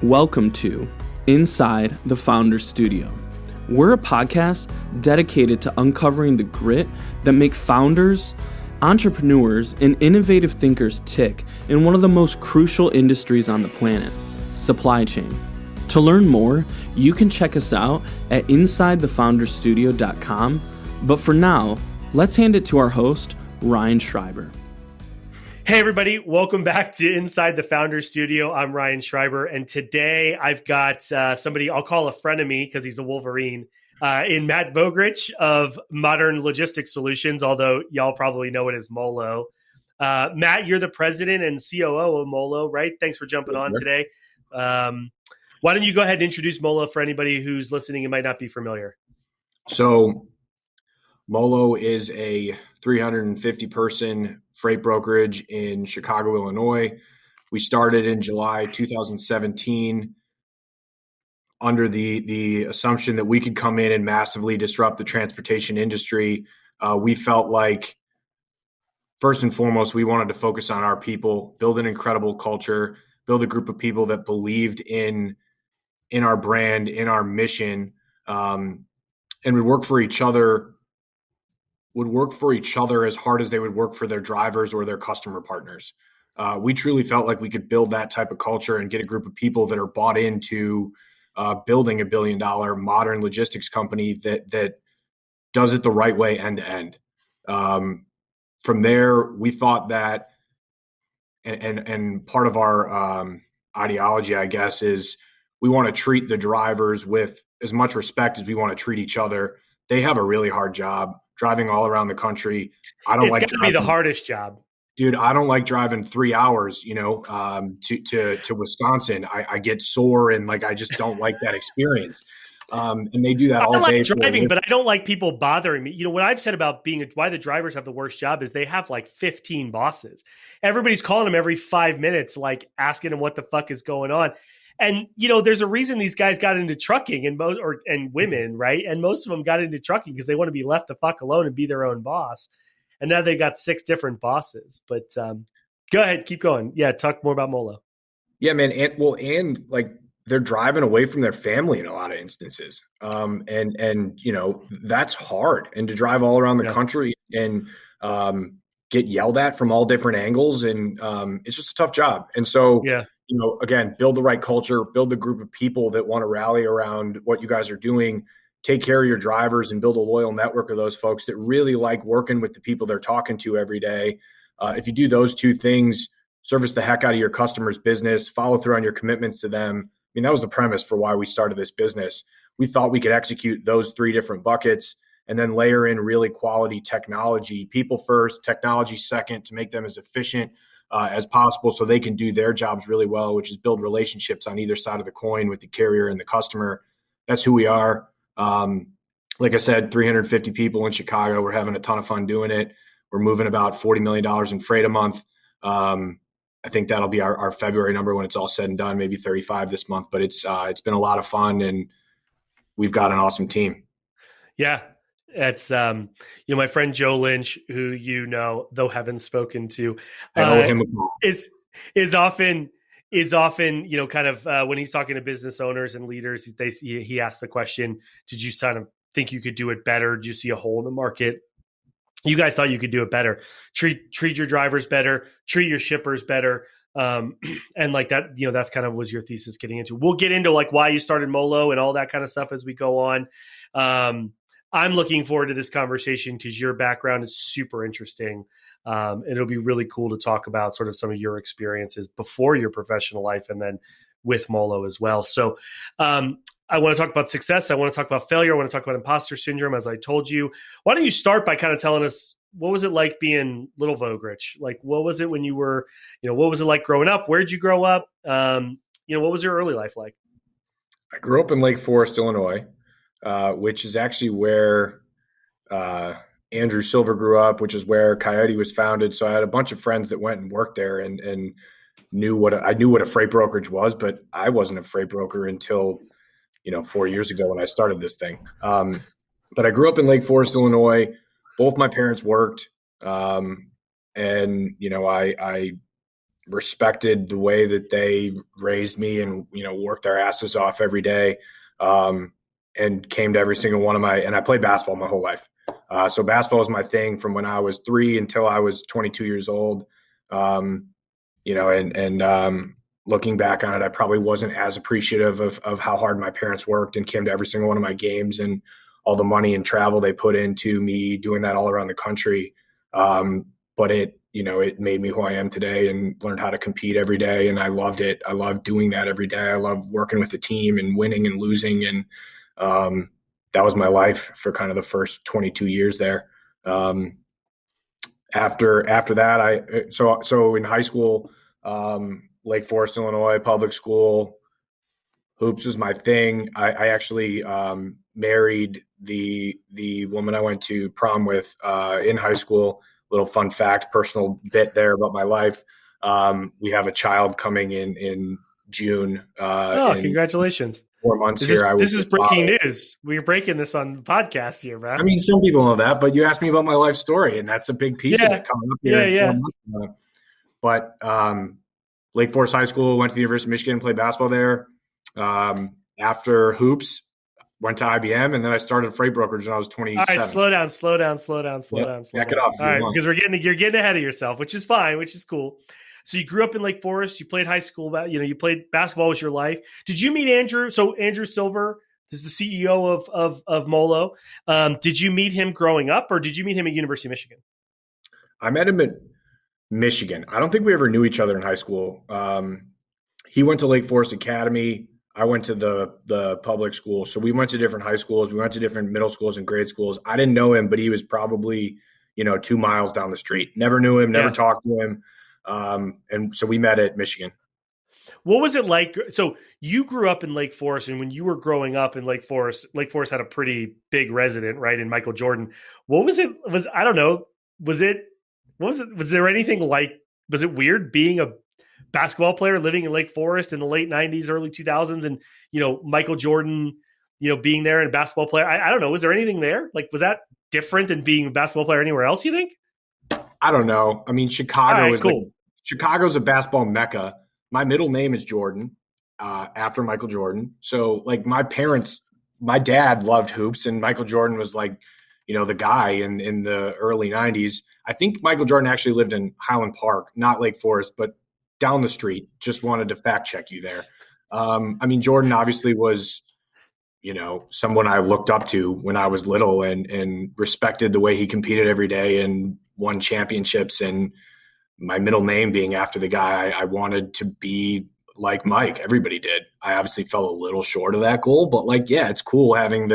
Welcome to Inside the Founders Studio. We're a podcast dedicated to uncovering the grit that make founders, entrepreneurs, and innovative thinkers tick in one of the most crucial industries on the planet, supply chain. To learn more, you can check us out at InsideTheFoundersStudio.com. But for now, let's hand it to our host, Ryan Schreiber. Hey everybody, welcome back to Inside the Founders Studio. I'm Ryan Schreiber, and today I've got somebody I'll call a friend of me because he's a Wolverine, in Matt Vogrich of Modern Logistics Solutions, although y'all probably know it as Molo. Matt, you're the president and COO of Molo, right? Thanks for jumping on today. Why don't you go ahead and introduce Molo for anybody who's listening and might not be familiar? So Molo is a 350-person freight brokerage in Chicago, Illinois. We started in July 2017 under the assumption that we could come in and massively disrupt the transportation industry. We felt like, first and foremost, we wanted to focus on our people, build an incredible culture, build a group of people that believed in our brand, in our mission, and would work for each other as hard as they would work for their drivers or their customer partners. We truly felt like we could build that type of culture and get a group of people that are bought into building $1 billion modern logistics company that does it the right way end to end. From there, we thought that, and part of our ideology, I guess, is we want to treat the drivers with as much respect as we want to treat each other. They have a really hard job driving all around the country. It's got to be the hardest job. Dude, I don't like driving 3 hours, to Wisconsin. I get sore and I just don't like that experience. And they do that all day. I like driving, but I don't like people bothering me. What I've said about why the drivers have the worst job is they have 15 bosses. Everybody's calling them every 5 minutes, asking them what the fuck is going on. And, there's a reason these guys got into trucking and women, right? And most of them got into trucking because they want to be left the fuck alone and be their own boss. And now they got 6 different bosses. But go ahead, keep going. Yeah, talk more about Molo. Yeah, man. And they're driving away from their family in a lot of instances. And that's hard. And to drive all around the country and get yelled at from all different angles. And it's just a tough job. And so, again, build the right culture, build the group of people that want to rally around what you guys are doing, take care of your drivers and build a loyal network of those folks that really like working with the people they're talking to every day. If you do those two things, service the heck out of your customer's business, follow through on your commitments to them. I mean, that was the premise for why we started this business. We thought we could execute those 3 different buckets and then layer in really quality technology, people first, technology second, to make them as efficient as possible so they can do their jobs really well, which is build relationships on either side of the coin with the carrier and the customer. That's who we are. Like I said, 350 people in Chicago. We're having a ton of fun doing it. We're moving about $40 million in freight a month. I think that'll be our February number when it's all said and done, maybe 35 this month, but it's been a lot of fun and we've got an awesome team. Yeah. It's, my friend Joe Lynch, who though haven't spoken to, is often, kind of when he's talking to business owners and leaders, he asks the question, did you kind of think you could do it better? Did you see a hole in the market? You guys thought you could do it better. Treat your drivers better, treat your shippers better. And that, that's kind of was your thesis getting into. We'll get into why you started Molo and all that kind of stuff as we go on. I'm looking forward to this conversation because your background is super interesting. And it'll be really cool to talk about sort of some of your experiences before your professional life and then with Molo as well. So I want to talk about success. I want to talk about failure. I want to talk about imposter syndrome, as I told you. Why don't you start by kind of telling us, what was it like being little Vogrich? What was it when you were, what was it like growing up? Where did you grow up? What was your early life like? I grew up in Lake Forest, Illinois. Which is actually where Andrew Silver grew up, which is where Coyote was founded. So I had a bunch of friends that went and worked there and knew what a freight brokerage was, but I wasn't a freight broker until 4 years ago when I started this thing. But I grew up in Lake Forest, Illinois. Both my parents worked, and I respected the way that they raised me and, worked their asses off every day. And came to every single one of and I played basketball my whole life. So basketball was my thing from when I was 3 until I was 22 years old. Looking back on it, I probably wasn't as appreciative of how hard my parents worked and came to every single one of my games and all the money and travel they put into me doing that all around the country. But it made me who I am today and learned how to compete every day. And I loved it. I loved doing that every day. I love working with the team and winning and losing. And that was my life for kind of the first 22 years there. After that, so in high school, Lake Forest, Illinois, public school, hoops was my thing. I actually married the woman I went to prom with in high school. Little fun fact, personal bit there about my life. We have a child coming in June. Congratulations. 4 months here. This is breaking news. We're breaking this on the podcast here, man. I mean, some people know that, but you asked me about my life story, and that's a big piece of it coming up here. Yeah. But Lake Forest High School, went to the University of Michigan, played basketball there. After hoops, went to IBM, and then I started freight brokerage when I was 27. All right, slow down. Back it up. All right, because you're getting ahead of yourself, which is fine, which is cool. So you grew up in Lake Forest. You played high school. You played basketball was your life. Did you meet Andrew? So Andrew Silver is the CEO of Molo. Did you meet him growing up, or did you meet him at University of Michigan? I met him at Michigan. I don't think we ever knew each other in high school. He went to Lake Forest Academy. I went to the public school. So we went to different high schools. We went to different middle schools and grade schools. I didn't know him, but he was probably 2 miles down the street. Never knew him. Never talked to him. And so we met at Michigan. What was it like? So you grew up in Lake Forest, and when you were growing up in Lake Forest had a pretty big resident, right? In Michael Jordan. What was it? I don't know. Was there anything like, was it weird being a basketball player living in Lake Forest in the late 90s, early 2000s, and, Michael Jordan, being there and a basketball player? I don't know. Was there anything there? Like, was that different than being a basketball player anywhere else, you think? I don't know. I mean, Chicago's a basketball mecca. My middle name is Jordan, after Michael Jordan. So like my dad loved hoops, and Michael Jordan was like, the guy in the early 90s. I think Michael Jordan actually lived in Highland Park, not Lake Forest, but down the street. Just wanted to fact check you there. I mean, Jordan obviously was, someone I looked up to when I was little and respected the way he competed every day and won championships. And my middle name being after the guy, I wanted to be like Mike. Everybody did. I obviously fell a little short of that goal, but it's cool having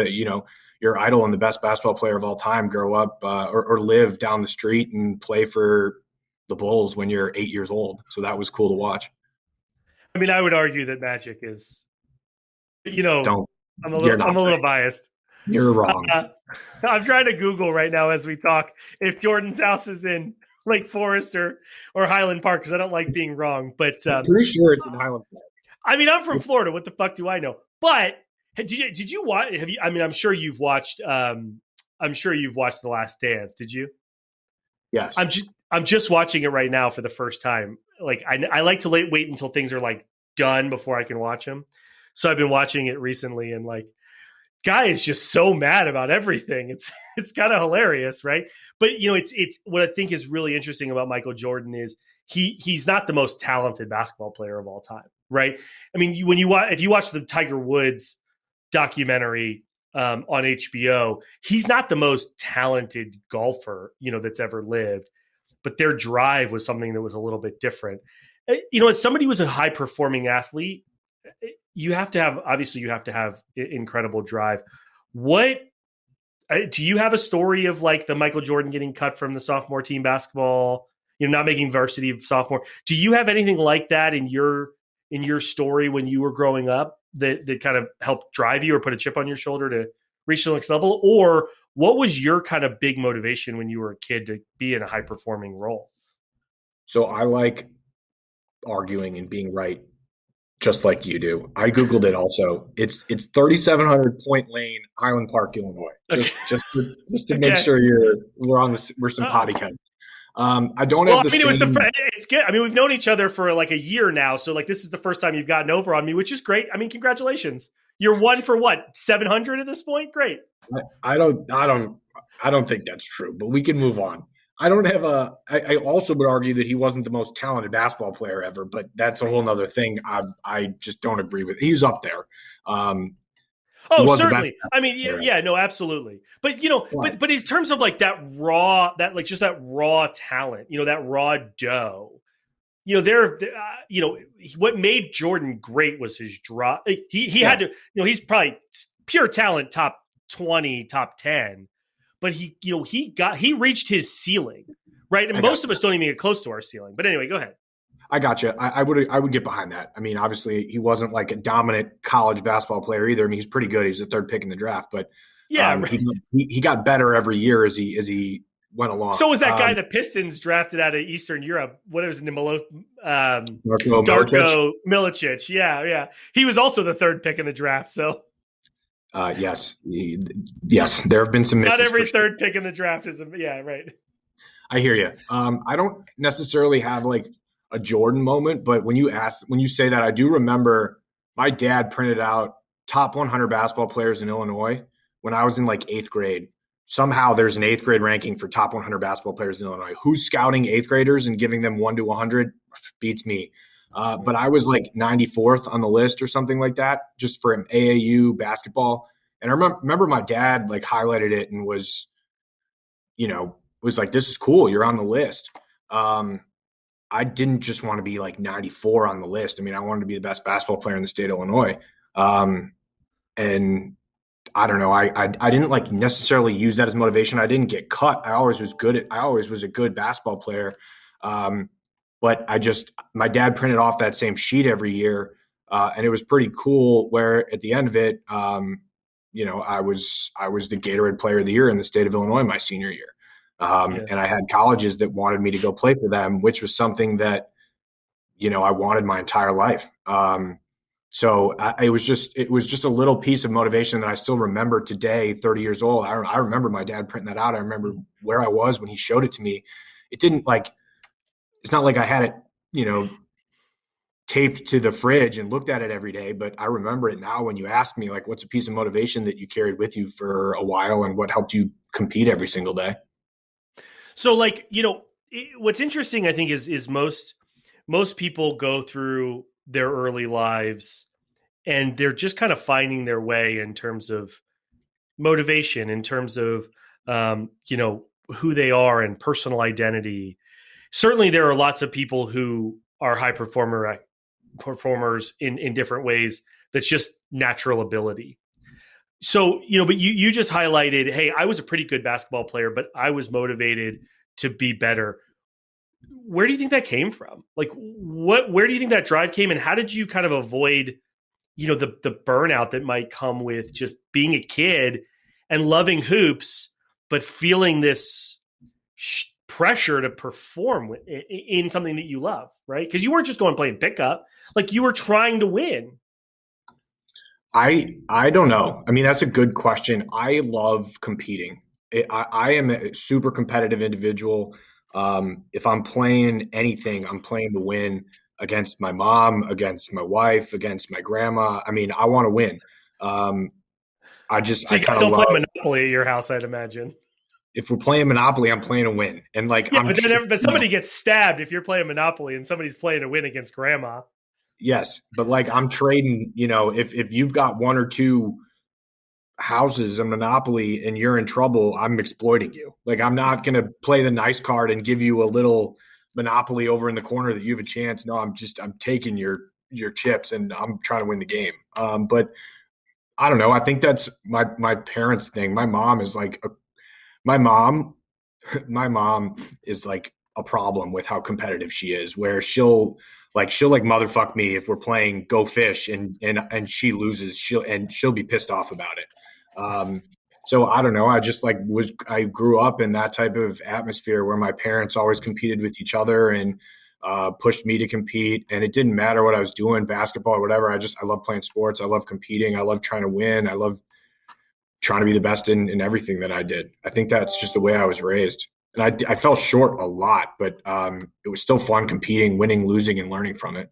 your idol and the best basketball player of all time grow up or live down the street and play for the Bulls when you're 8 years old. So that was cool to watch. I mean, I would argue that Magic is, I'm a little biased. You're wrong. I'm trying to Google right now as we talk if Jordan's house is in Lake Forest or Highland Park, because I don't like being wrong. But I'm pretty sure it's in Highland Park. I mean, I'm from Florida. What the fuck do I know? But did you watch? Have you? I mean, I'm sure you've watched. The Last Dance. Did you? Yes. I'm just watching it right now for the first time. Like I like to wait until things are like done before I can watch them. So I've been watching it recently, and like, guy is just so mad about everything. It's kind of hilarious, right? But it's what I think is really interesting about Michael Jordan is he's not the most talented basketball player of all time, right? I mean, if you watch the Tiger Woods documentary on HBO, he's not the most talented golfer that's ever lived, but their drive was something that was a little bit different. As somebody who was a high performing athlete, you have to have incredible drive. What do you have a story of like the Michael Jordan getting cut from the sophomore team basketball, not making varsity sophomore? Do you have anything like that in your story when you were growing up that kind of helped drive you or put a chip on your shoulder to reach the next level? Or what was your kind of big motivation when you were a kid to be in a high performing role? So I like arguing and being right, just like you do. I Googled it also. It's 3,700 Point Lane, Highland Park, Illinois. Just to make sure we're some potty cats. I don't have the same. It's good. I mean, we've known each other for like a year now. So like, this is the first time you've gotten over on me, which is great. I mean, congratulations. You're 1 for what? 700 at this point? Great. I don't think that's true, but we can move on. I also would argue that he wasn't the most talented basketball player ever, but that's a whole nother thing. I just don't agree with. He's up there. Certainly. I mean, yeah, no, absolutely. But but in terms of like that raw talent, that raw dough, what made Jordan great was his draw. He had to, he's probably pure talent, top 20, top 10. But he reached his ceiling, right? And most of us don't even get close to our ceiling. But anyway, go ahead. I gotcha. I would get behind that. I mean, obviously, he wasn't like a dominant college basketball player either. I mean, he's pretty good. He's the third pick in the draft, but he got better every year as he went along. So was that guy the Pistons drafted out of Eastern Europe? What was his name? Darko Milicic. Yeah. He was also the third pick in the draft. So. Yes. There have been some misses. Not every third pick in the draft is right. I hear you. I don't necessarily have like a Jordan moment, but when you say that, I do remember my dad printed out top 100 basketball players in Illinois when I was in like 8th grade. Somehow there's an 8th grade ranking for top 100 basketball players in Illinois. Who's scouting 8th graders and giving them 1 to 100 beats me. But I was like 94th on the list or something like that, just for AAU basketball. And I remember my dad like highlighted it and was like, this is cool. You're on the list. I didn't just want to be like 94 on the list. I mean, I wanted to be the best basketball player in the state of Illinois. And I don't know. I didn't like necessarily use that as motivation. I didn't get cut. I always was a good basketball player. But my dad printed off that same sheet every year. And it was pretty cool where at the end of it, I was the Gatorade Player of the Year in the state of Illinois my senior year. And I had colleges that wanted me to go play for them, which was something that, I wanted my entire life. So it was just a little piece of motivation that I still remember today, 30 years old. I remember my dad printing that out. I remember where I was when he showed it to me. It's not like I had it, taped to the fridge and looked at it every day, but I remember it now when you ask me, like, what's a piece of motivation that you carried with you for a while and what helped you compete every single day? So like, what's interesting, I think, is most people go through their early lives and they're just kind of finding their way in terms of motivation, in terms of, who they are and personal identity. Certainly there are lots of people who are high performers in different ways. That's just natural ability. So, but you just highlighted, hey, I was a pretty good basketball player, but I was motivated to be better. Where do you think that came from? Like, where do you think that drive came, and how did you kind of avoid, the burnout that might come with just being a kid and loving hoops, but feeling this pressure to perform in something that you love, right? Because you weren't just going playing pickup, like you were trying to win. I don't know. I mean, that's a good question. I love competing. I am a super competitive individual. If I'm playing anything, I'm playing to win against my mom, against my wife, against my grandma. I mean, I want to win. So you guys don't play Monopoly at your house, I'd imagine. If we're playing Monopoly, I'm playing to win. And like, but somebody gets stabbed if you're playing Monopoly and somebody's playing to win against grandma. Yes, but like I'm trading, if you've got 1 or 2 houses in Monopoly and you're in trouble, I'm exploiting you. Like I'm not going to play the nice card and give you a little Monopoly over in the corner that you have a chance. No, I'm taking your chips and I'm trying to win the game. But I don't know. I think that's my parents' thing. My mom is like a problem with how competitive she is, where she'll motherfuck me if we're playing Go Fish and she loses, she'll be pissed off about it. So I don't know. I grew up in that type of atmosphere where my parents always competed with each other and pushed me to compete. And it didn't matter what I was doing, basketball or whatever. I love playing sports. I love competing. I love trying to win. I love trying to be the best in everything that I did. I think that's just the way I was raised. And I fell short a lot, but it was still fun competing, winning, losing, and learning from it.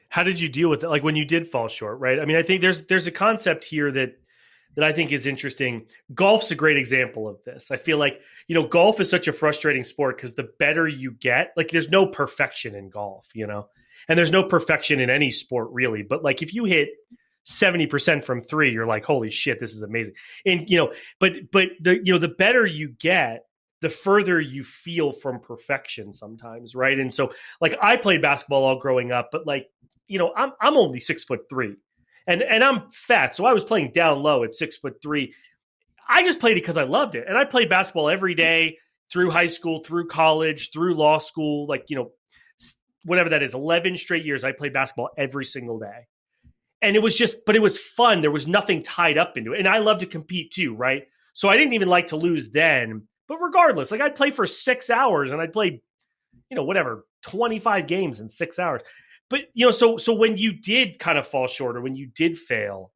How did you deal with it? Like when you did fall short, right? I mean, I think there's a concept here that I think is interesting. Golf's a great example of this. I feel like, golf is such a frustrating sport because the better you get, like there's no perfection in golf, and there's no perfection in any sport really. But like if you hit 70% from three, you're like, holy shit, this is amazing. And, but the better you get, the further you feel from perfection sometimes. Right. And so like I played basketball all growing up, but like, I'm only 6'3" and I'm fat. So I was playing down low at 6'3". I just played it because I loved it. And I played basketball every day through high school, through college, through law school, like, whatever that is, 11 straight years. I played basketball every single day. And it was but it was fun. There was nothing tied up into it. And I love to compete too, right? So I didn't even like to lose then. But regardless, like I'd play for 6 hours and I'd play, 25 games in 6 hours. But, so when you did kind of fall short or when you did fail,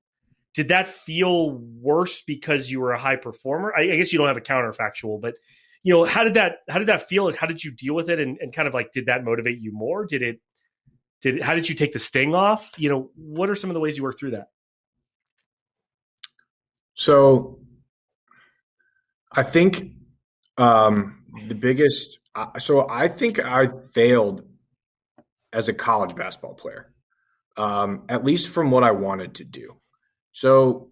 did that feel worse because you were a high performer? I guess you don't have a counterfactual, but, how did that feel? How did you deal with it? And kind of like, did that motivate you more? How did you take the sting off? What are some of the ways you work through that? So I think the biggest, I think I failed as a college basketball player, at least from what I wanted to do. So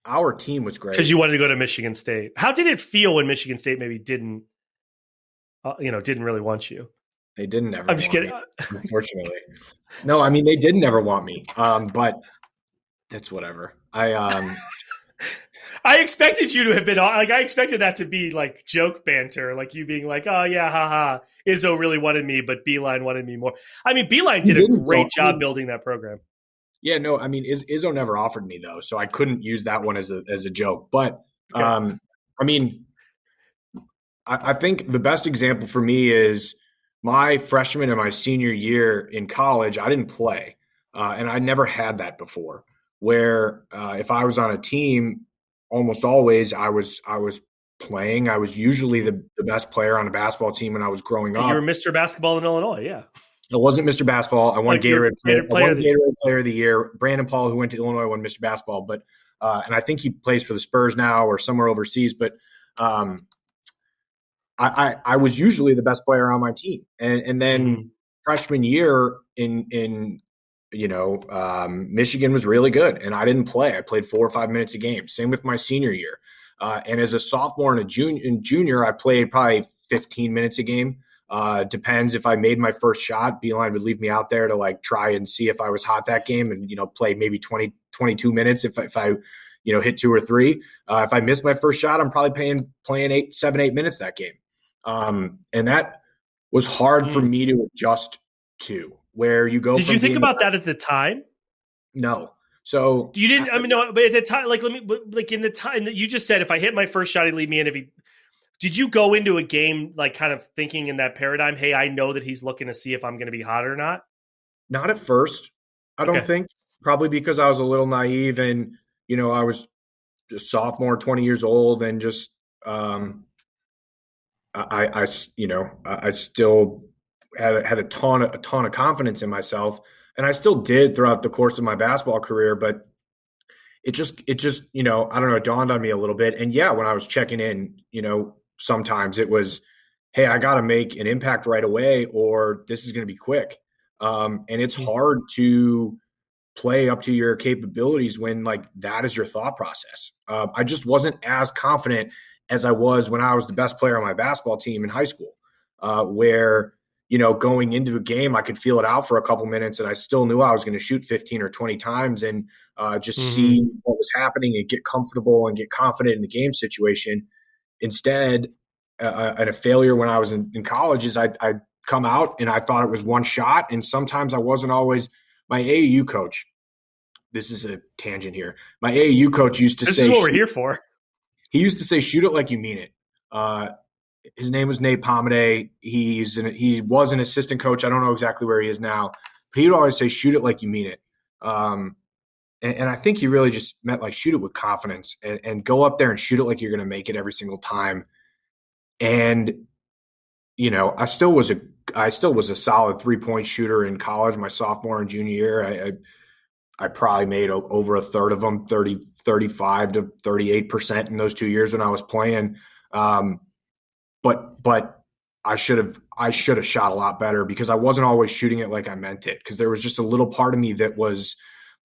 our team was great. Because you wanted to go to Michigan State. How did it feel when Michigan State maybe didn't really want you? They didn't ever. I'm just kidding. Me, unfortunately. No, I mean, they didn't ever want me. But that's whatever. I expected you to have been like, I expected that to be like joke banter, like you being like, oh yeah, haha, Izzo really wanted me, but Beeline wanted me more. I mean, Beeline did a great job building that program. Yeah, no, I mean, Izzo never offered me though, so I couldn't use that one as a joke. But okay. I mean, I think the best example for me is my freshman and my senior year in college. I didn't play, and I never had that before. Where if I was on a team, almost always I was playing. I was usually the best player on a basketball team when I was growing up. You were Mr. Basketball in Illinois, yeah. I wasn't Mr. Basketball. I won Gatorade Player of the Year. Brandon Paul, who went to Illinois, won Mr. Basketball. But and I think he plays for the Spurs now or somewhere overseas. But I was usually the best player on my team. And then freshman year in Michigan was really good, and I didn't play. I played 4 or 5 minutes a game. Same with my senior year. And as a sophomore and junior, I played probably 15 minutes a game. Depends if I made my first shot. Beeline would leave me out there to like try and see if I was hot that game and, play maybe 20, 22 minutes if I hit 2 or 3. If I missed my first shot, I'm probably playing 7, 8 minutes that game. And that was hard for me to adjust to, where you go. Did you think about that at the time? No. So you didn't, no, but at the time, in the time that you just said, if I hit my first shot, he'd leave me in. Did you go into a game like kind of thinking in that paradigm, hey, I know that he's looking to see if I'm going to be hot or not? Not at first. I don't think. Probably because I was a little naive and, I was a sophomore, 20 years old, and just I still had a ton of confidence in myself, and I still did throughout the course of my basketball career, but it just, I don't know, it dawned on me a little bit. And yeah, when I was checking in, sometimes it was, hey, I got to make an impact right away, or this is going to be quick. And it's hard to play up to your capabilities when like that is your thought process. I just wasn't as confident as I was when I was the best player on my basketball team in high school, where, going into a game, I could feel it out for a couple minutes and I still knew I was going to shoot 15 or 20 times and just see what was happening and get comfortable and get confident in the game situation. Instead, and a failure when I was in college is I'd come out and I thought it was one shot. And sometimes I wasn't always. My AAU coach, this is a tangent here. My AAU coach used to say. This is what we're here for. He used to say, shoot it like you mean it. His name was Nate Pomade. He was an assistant coach. I don't know exactly where he is now. But he would always say, shoot it like you mean it. And I think he really just meant like shoot it with confidence and go up there and shoot it like you're going to make it every single time. And, you know, I still was a solid 3-point shooter in college, my sophomore and junior year. I probably made over a third of them, 35 to 38% in those 2 years when I was playing. But I should have shot a lot better because I wasn't always shooting it like I meant it. Because there was just a little part of me that was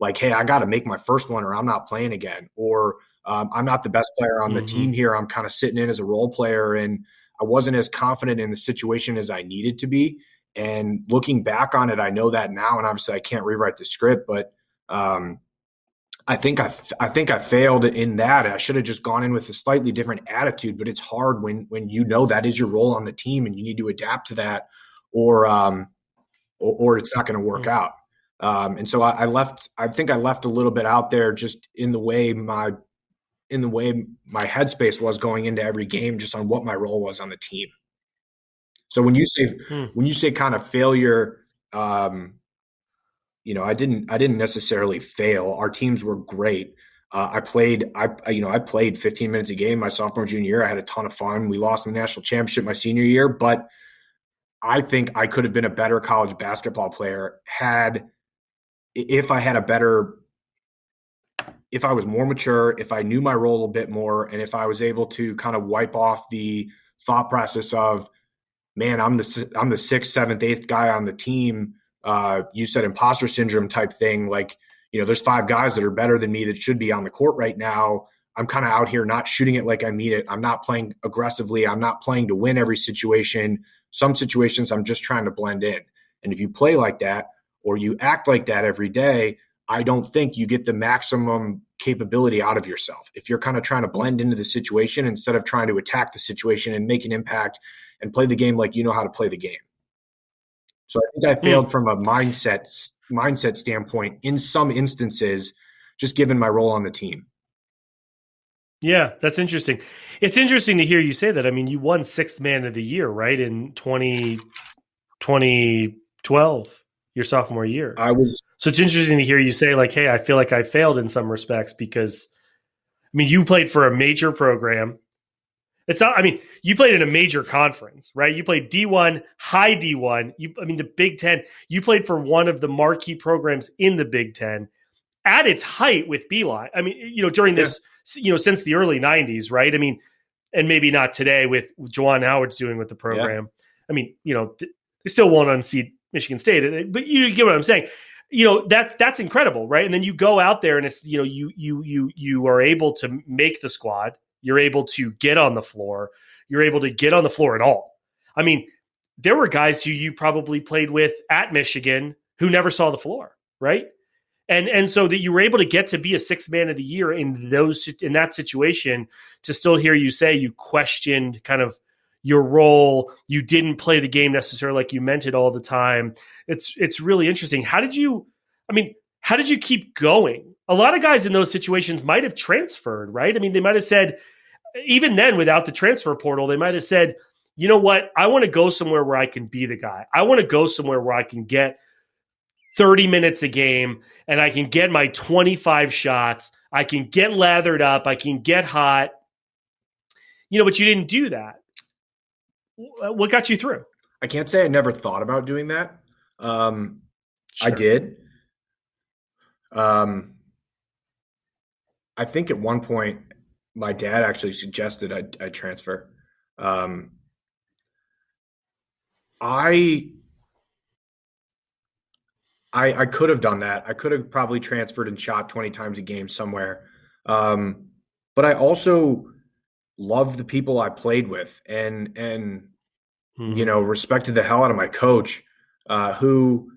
like, hey, I got to make my first one or I'm not playing again. Or I'm not the best player on the team here. I'm kind of sitting in as a role player. And I wasn't as confident in the situation as I needed to be. And looking back on it, I know that now. And obviously I can't rewrite the script, but I think I failed in that. I should have just gone in with a slightly different attitude, but it's hard when you know that is your role on the team and you need to adapt to that, or it's not going to work out. And so I left. I think I left a little bit out there just in the way my headspace was going into every game, just on what my role was on the team. So when you say kind of failure, you know, I didn't necessarily fail. Our teams were great. I played 15 minutes a game my sophomore, junior year. I had a ton of fun. We lost the national championship my senior year, but I think I could have been a better college basketball player if I was more mature, if I knew my role a little bit more, and if I was able to kind of wipe off the thought process of, man, I'm the sixth, seventh, eighth guy on the team. You said imposter syndrome type thing. Like, you know, there's 5 guys that are better than me that should be on the court right now. I'm kind of out here not shooting it like I mean it. I'm not playing aggressively. I'm not playing to win every situation. Some situations I'm just trying to blend in. And if you play like that or you act like that every day, I don't think you get the maximum capability out of yourself. If you're kind of trying to blend into the situation instead of trying to attack the situation and make an impact and play the game like you know how to play the game. So I think I failed from a mindset standpoint in some instances, just given my role on the team. Yeah, that's interesting. It's interesting to hear you say that. I mean, you won 6th man of the year, right? In 2012, your sophomore year. So it's interesting to hear you say, like, hey, I feel like I failed in some respects because, I mean, you played for a major program. It's not, I mean, you played in a major conference, right? You played D1, high D1. The Big Ten, you played for one of the marquee programs in the Big Ten at its height with Beeline. I mean, you know, during this, you know, since the early 90s, right? I mean, and maybe not today with Juwan Howard's doing with the program. Yeah. I mean, you know, they still won't unseat Michigan State, but you get what I'm saying. You know, that's incredible, right? And then you go out there and it's, you know, you are able to make the squad. You're able to get on the floor. You're able to get on the floor at all. I mean, there were guys who you probably played with at Michigan who never saw the floor, right? And so that you were able to get to be a 6th man of the year in that situation, to still hear you say you questioned kind of your role. You didn't play the game necessarily like you meant it all the time. It's really interesting. How did you keep going? A lot of guys in those situations might have transferred, right? I mean, they might have said, even then without the transfer portal, they might have said, you know what? I want to go somewhere where I can be the guy. I want to go somewhere where I can get 30 minutes a game and I can get my 25 shots. I can get lathered up. I can get hot. You know, but you didn't do that. What got you through? I can't say I never thought about doing that. Sure. I did. I think at one point my dad actually suggested I transfer. I could have done that. I could have probably transferred and shot 20 times a game somewhere. But I also loved the people I played with and you know, respected the hell out of my coach, who,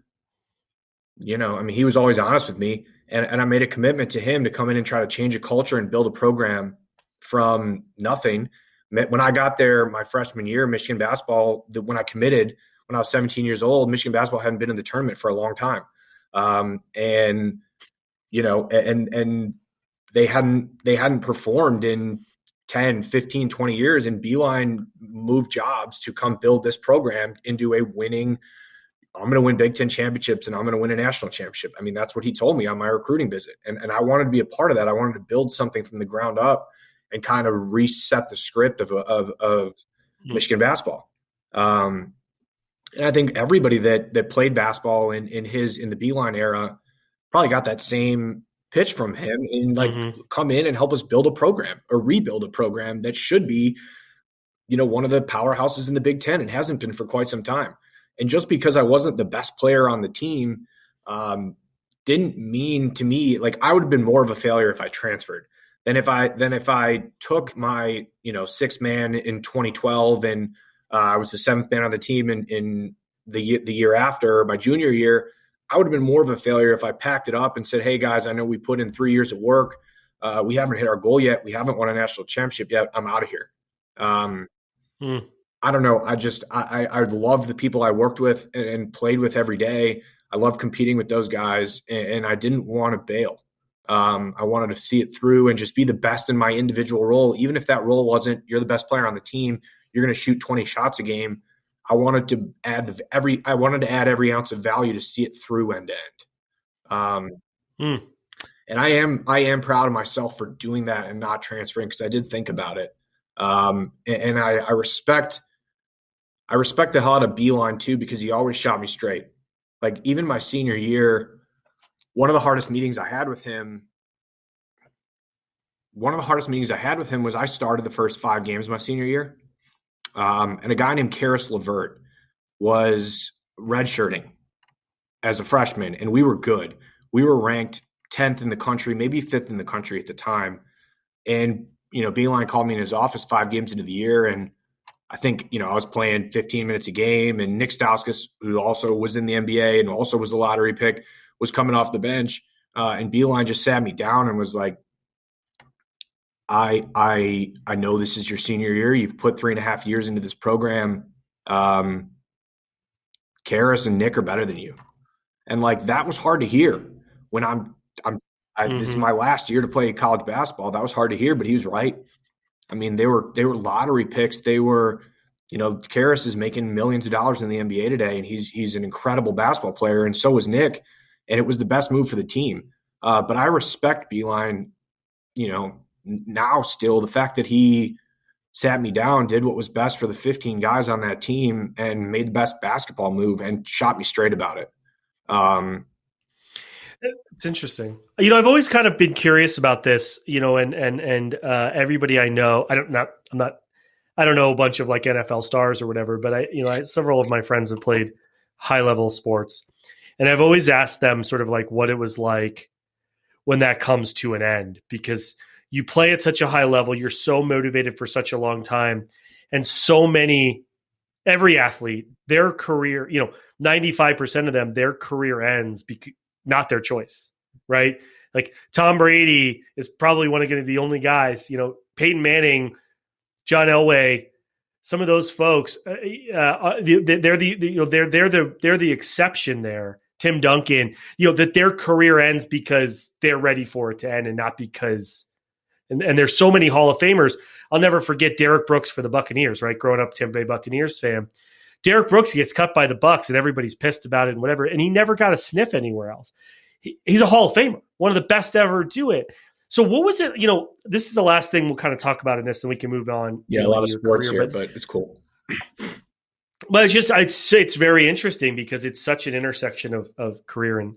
you know, I mean, he was always honest with me. And I made a commitment to him to come in and try to change a culture and build a program from nothing. When I got there my freshman year, Michigan basketball, when I committed, when I was 17 years old, Michigan basketball hadn't been in the tournament for a long time. And, you know, and they hadn't performed in 10, 15, 20 years, and Beeline moved jobs to come build this program into a winning, I'm going to win Big Ten championships and I'm going to win a national championship. I mean, that's what he told me on my recruiting visit. And I wanted to be a part of that. I wanted to build something from the ground up and kind of reset the script of Michigan basketball. And I think everybody that played basketball in the Beeline era probably got that same pitch from him and come in and help us build a program or rebuild a program that should be, one of the powerhouses in the Big Ten and hasn't been for quite some time. And just because I wasn't the best player on the team didn't mean to me, like I would have been more of a failure if I transferred than if I took my, sixth man in 2012 and I was the seventh man on the team in the year after my junior year. I would have been more of a failure if I packed it up and said, hey guys, I know we put in 3 years of work. We haven't hit our goal yet. We haven't won a national championship yet. I'm out of here. I don't know. I love the people I worked with and played with every day. I love competing with those guys, and I didn't want to bail. I wanted to see it through and just be the best in my individual role. Even if that role wasn't, you're the best player on the team, you're going to shoot 20 shots a game. I wanted to add every ounce of value to see it through end to end. And I am proud of myself for doing that and not transferring, because I did think about it. And I respect the hell out of Beeline too, because he always shot me straight. Like even my senior year, one of the hardest meetings I had with him was I started the first 5 games my senior year. And a guy named Karis LeVert was redshirting as a freshman, and we were good. We were ranked 10th in the country, maybe 5th in the country at the time. And, Beeline called me in his office 5 games into the year, and I think, I was playing 15 minutes a game, and Nick Stauskas, who also was in the NBA and also was a lottery pick, was coming off the bench. And Beeline just sat me down and was like, I know this is your senior year. You've put 3.5 years into this program. Karis and Nick are better than you. And like, that was hard to hear when this is my last year to play college basketball. That was hard to hear, but he was right. I mean, they were lottery picks. They were, Karis is making millions of dollars in the NBA today, and he's an incredible basketball player, and so was Nick. And it was the best move for the team. But I respect Beeline, now still, the fact that he sat me down, did what was best for the 15 guys on that team, and made the best basketball move and shot me straight about it. It's interesting. I've always kind of been curious about this, and everybody I know, I don't know a bunch of like NFL stars or whatever, but several of my friends have played high level sports, and I've always asked them sort of like what it was like when that comes to an end, because you play at such a high level, you're so motivated for such a long time, and every athlete, their career, 95% of them, their career ends not their choice, right? Like Tom Brady is probably one of the only guys, Peyton Manning, John Elway, some of those folks, they're the exception there. Tim Duncan, that their career ends because they're ready for it to end, and not because. And there's so many Hall of Famers. I'll never forget Derek Brooks for the Buccaneers, right? Growing up Tampa Bay Buccaneers fan. Derek Brooks gets cut by the Bucs, and everybody's pissed about it and whatever, and he never got a sniff anywhere else. He's a Hall of Famer, one of the best to ever do it. So what was it, this is the last thing we'll kind of talk about in this, and we can move on. Yeah, a lot of sports career, but it's cool. But it's very interesting because it's such an intersection of career. And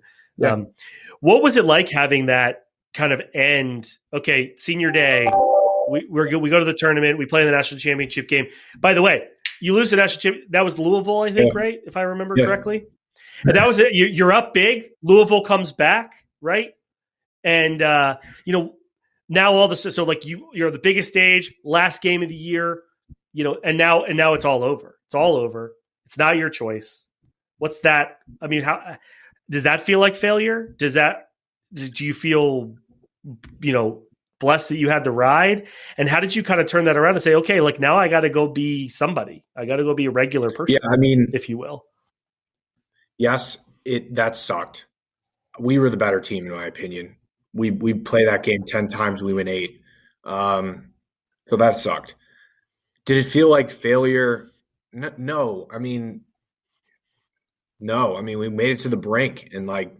what was it like having that kind of end? Okay, senior day, we go to the tournament, we play in the national championship game. By the way, you lose the national championship. That was Louisville, I think, right? If I remember correctly. And that was it. You're up big. Louisville comes back, right? And now all this. So like you're the biggest stage, last game of the year, and now it's all over. It's all over. It's not your choice. What's that? I mean, how does that feel like failure? Do you feel, blessed that you had the ride? And how did you kind of turn that around and say, okay, like now I got to go be somebody. I got to go be a regular person. Yeah, I mean, if you will. Yes, that sucked. We were the better team, in my opinion. We play that game 10 times, we win 8. So that sucked. Did it feel like failure? No. I mean, we made it to the brink and like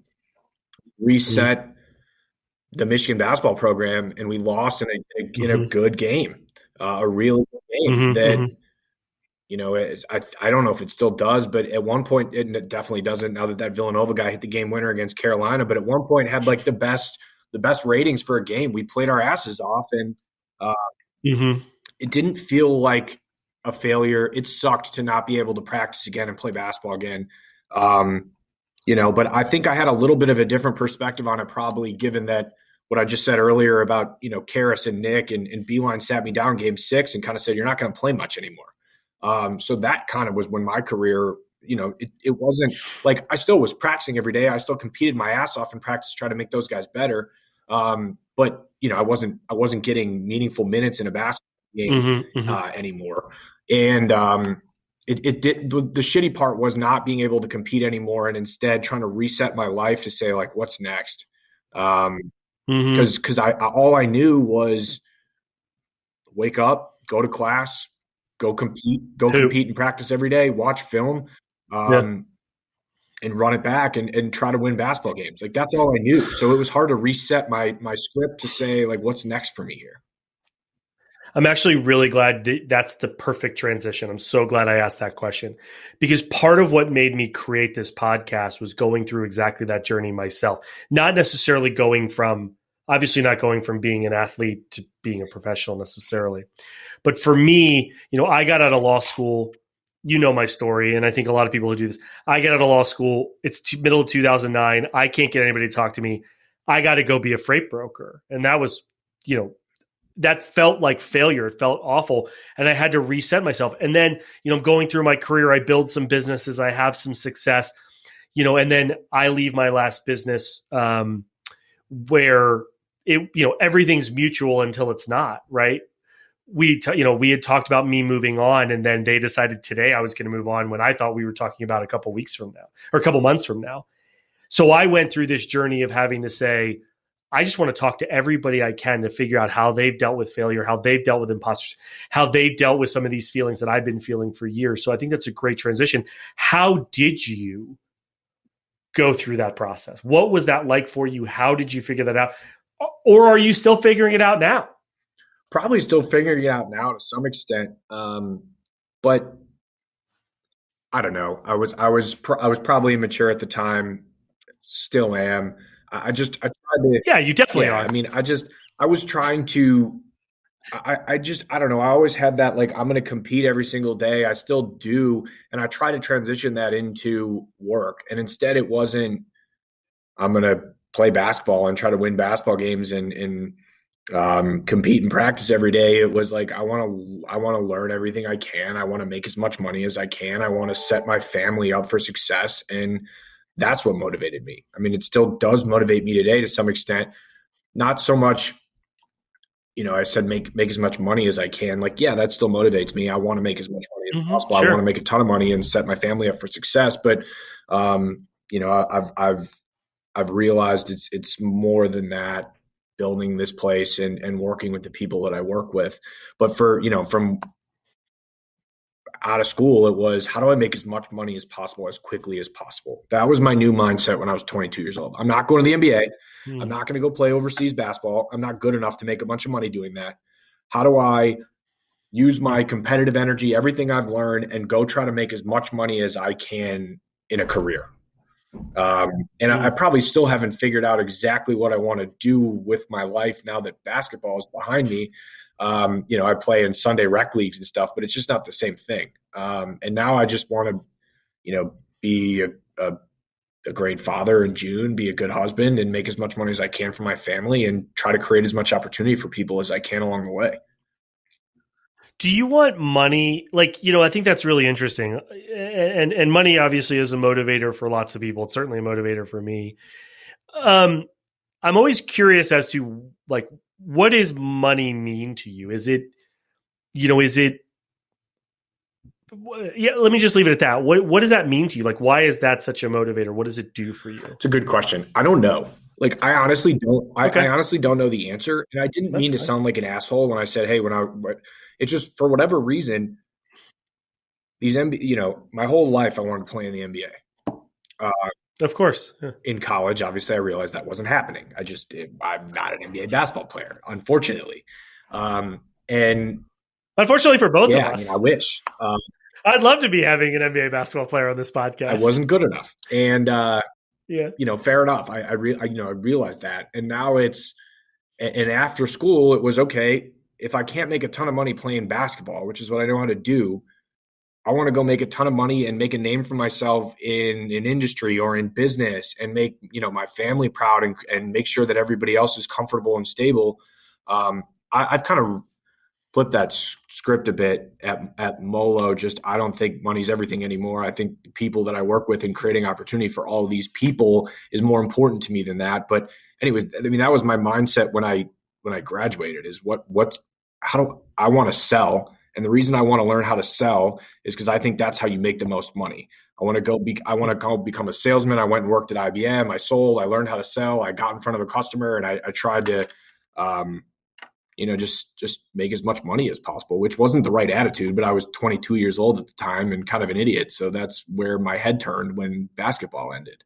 reset the Michigan basketball program, and we lost in a good game, a really good game I don't know if it still does, but at one point it definitely doesn't now that Villanova guy hit the game winner against Carolina, but at one point had like the best ratings for a game. We played our asses off, and it didn't feel like a failure. It sucked to not be able to practice again and play basketball again. But I think I had a little bit of a different perspective on it, probably given that what I just said earlier about, Karras and Nick and Beeline sat me down game 6 and kind of said, you're not going to play much anymore. So that kind of was when my career, it wasn't like I still was practicing every day. I still competed my ass off in practice to try to make those guys better. But I wasn't getting meaningful minutes in a basketball game anymore. And it did. The shitty part was not being able to compete anymore, and instead trying to reset my life to say, like, what's next? Because all I knew was wake up, go to class, go compete and practice every day, watch film, and run it back and try to win basketball games. Like, that's all I knew. So it was hard to reset my script to say, like, what's next for me here. I'm actually really glad that's the perfect transition. I'm so glad I asked that question, because part of what made me create this podcast was going through exactly that journey myself. Not necessarily obviously not going from being an athlete to being a professional necessarily. But for me, I got out of law school. You know my story, and I think a lot of people who do this. I get out of law school. It's middle of 2009. I can't get anybody to talk to me. I got to go be a freight broker. And that was, that felt like failure. It felt awful. And I had to reset myself. And then, going through my career, I build some businesses. I have some success, and then I leave my last business where everything's mutual until it's not, right? We had talked about me moving on, and then they decided today I was going to move on when I thought we were talking about a couple weeks from now or a couple months from now. So I went through this journey of having to say, I just want to talk to everybody I can to figure out how they've dealt with failure, how they've dealt with imposters, how they've dealt with some of these feelings that I've been feeling for years. So I think that's a great transition. How did you go through that process? What was that like for you? How did you figure that out? Or are you still figuring it out now? Probably still figuring it out now to some extent. But I don't know. I was probably immature at the time. Still am. I tried to. Yeah, you definitely are. I mean, I was trying to. I don't know. I always had that, like, I'm going to compete every single day. I still do, and I try to transition that into work. And instead, it wasn't. I'm going to play basketball and try to win basketball games and compete and practice every day. It was like, I want to learn everything I can. I want to make as much money as I can. I want to set my family up for success, and that's what motivated me. I mean, it still does motivate me today to some extent. Not so much, I said make as much money as I can. Like, yeah, that still motivates me. I want to make as much money as possible. Sure. I want to make a ton of money and set my family up for success. But, I've realized it's more than that, building this place and working with the people that I work with. But from out of school, it was, how do I make as much money as possible as quickly as possible? That was my new mindset when I was 22 years old. I'm not going to the NBA. I'm not going to go play overseas basketball. I'm not good enough to make a bunch of money doing that. How do I use my competitive energy, everything I've learned, and go try to make as much money as I can in a career? And I probably still haven't figured out exactly what I want to do with my life now that basketball is behind me. I play in Sunday rec leagues and stuff, but it's just not the same thing. And now I just want to, be a great father in June, be a good husband, and make as much money as I can for my family, and try to create as much opportunity for people as I can along the way. Do you want money? Like, I think that's really interesting. And money obviously is a motivator for lots of people. It's certainly a motivator for me. I'm always curious as to, like, what does money mean to you? Is it, let me just leave it at that. What does that mean to you? Like, why is that such a motivator? What does it do for you? It's a good question. I don't know. Like, I honestly don't. I honestly don't know the answer. And I didn't mean to sound like an asshole when I said, hey, it's just, for whatever reason, these my whole life I wanted to play in the NBA. Of course. Yeah. In college, obviously, I realized that wasn't happening. I'm not an NBA basketball player, unfortunately. And unfortunately for both of us. I wish. I'd love to be having an NBA basketball player on this podcast. I wasn't good enough. And, fair enough. I realized that. And now and after school, it was okay. If I can't make a ton of money playing basketball, which is what I know how to do, I want to go make a ton of money and make a name for myself in an industry or in business and make, my family proud and make sure that everybody else is comfortable and stable. I've kind of flipped that script a bit at Molo. Just, I don't think money's everything anymore. I think the people that I work with and creating opportunity for all of these people is more important to me than that. But anyways, that was my mindset when I graduated is how do I want to sell? And the reason I want to learn how to sell is because I think that's how you make the most money. I want to go become a salesman. I went and worked at IBM. I sold. I learned how to sell. I got in front of a customer, and I tried to, just make as much money as possible, which wasn't the right attitude. But I was 22 years old at the time and kind of an idiot. So that's where my head turned when basketball ended.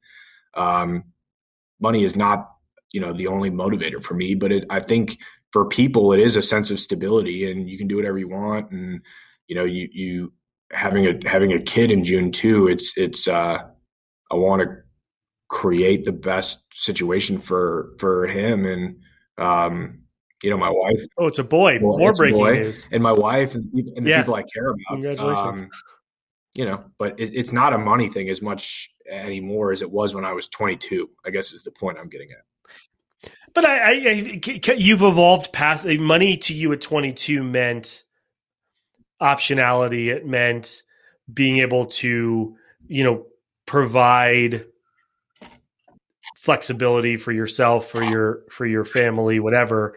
Money is not, the only motivator for me, but I think for people, it is a sense of stability, and you can do whatever you want. And you having a kid in June too. I want to create the best situation for him, and my wife. Oh, it's a boy. More breaking news. And my wife and the people I care about. Congratulations. But it's not a money thing as much anymore as it was when I was 22. I guess is the point I'm getting at. But you've evolved past money to you at 22 meant optionality. It meant being able to, provide flexibility for yourself, for your family, whatever.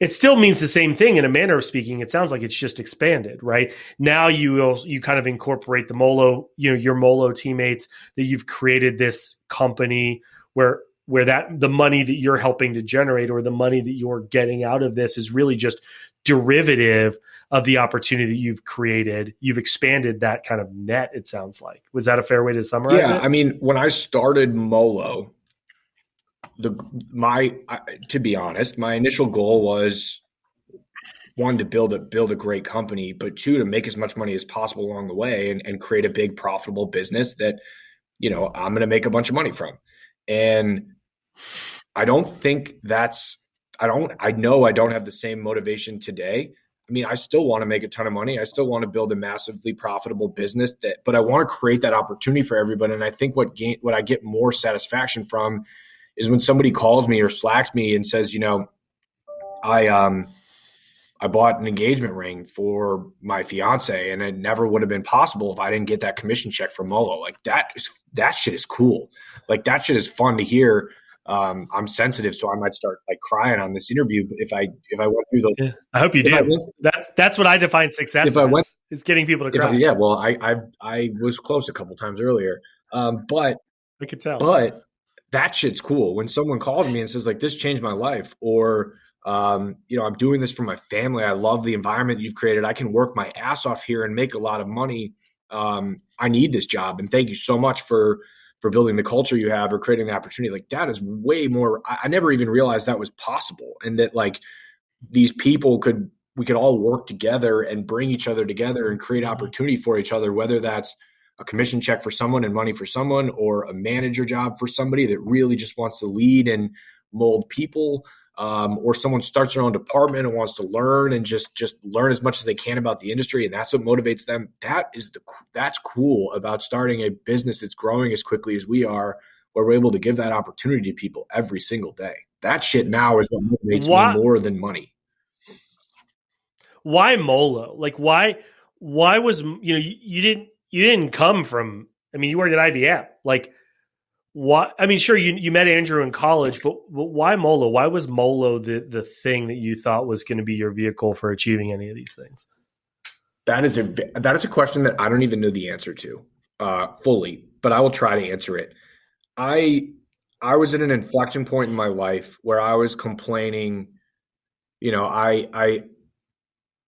It still means the same thing in a manner of speaking. It sounds like it's just expanded, right? Now you kind of incorporate the Molo, your Molo teammates, that you've created this company where that the money that you're helping to generate or the money that you're getting out of this is really just derivative of the opportunity that you've created. You've expanded that kind of net, it sounds like. Was that a fair way to summarize it? I mean, when I started Molo, to be honest, my initial goal was one, to build a great company, but two, to make as much money as possible along the way and create a big profitable business that, I'm going to make a bunch of money from. And I don't think I know I don't have the same motivation today. I mean, I still want to make a ton of money. I still want to build a massively profitable business but I want to create that opportunity for everybody. And I think what I get more satisfaction from is when somebody calls me or Slacks me and says, I bought an engagement ring for my fiance, and it never would have been possible if I didn't get that commission check from Molo. Like that shit is cool. Like that shit is fun to hear. I'm sensitive, so I might start like crying on this interview. But if I went through those, I hope you do. That's what I define success as, is getting people to cry. I was close a couple times earlier, but I could tell. But that shit's cool when someone calls me and says like, "This changed my life," or I'm doing this for my family. I love the environment you've created. I can work my ass off here and make a lot of money. I need this job, and thank you so much for building the culture you have or creating the opportunity. Like that is way more. I never even realized that was possible, and that like these people we could all work together and bring each other together and create opportunity for each other, whether that's a commission check for someone and money for someone, or a manager job for somebody that really just wants to lead and mold people. Or someone starts their own department and wants to learn and just learn as much as they can about the industry, and that's what motivates them. That's cool about starting a business that's growing as quickly as we are, where we're able to give that opportunity to people every single day. That shit now is what motivates me more than money. Why Molo? Like why was you didn't come from? I mean, you worked at IBM. Like. What I mean, sure, you met Andrew in college, but why Molo? Why was Molo the thing that you thought was going to be your vehicle for achieving any of these things? That is a question that I don't even know the answer to fully, but I will try to answer it. I was at an inflection point in my life where I was complaining. I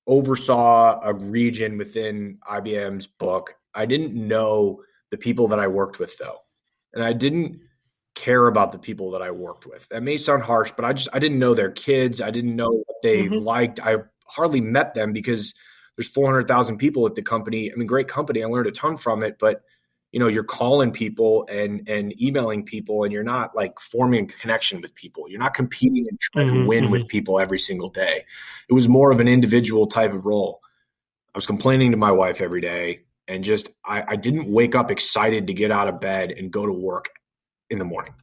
oversaw a region within IBM's book. I didn't know the people that I worked with though. And I didn't care about the people that I worked with. That may sound harsh, but I didn't know their kids. I didn't know what they liked. I hardly met them because there's 400,000 people at the company. I mean, great company. I learned a ton from it, but you're calling people and emailing people, and you're not like forming a connection with people. You're not competing and trying to win with people every single day. It was more of an individual type of role. I was complaining to my wife every day, and just, I didn't wake up excited to get out of bed and go to work in the morning.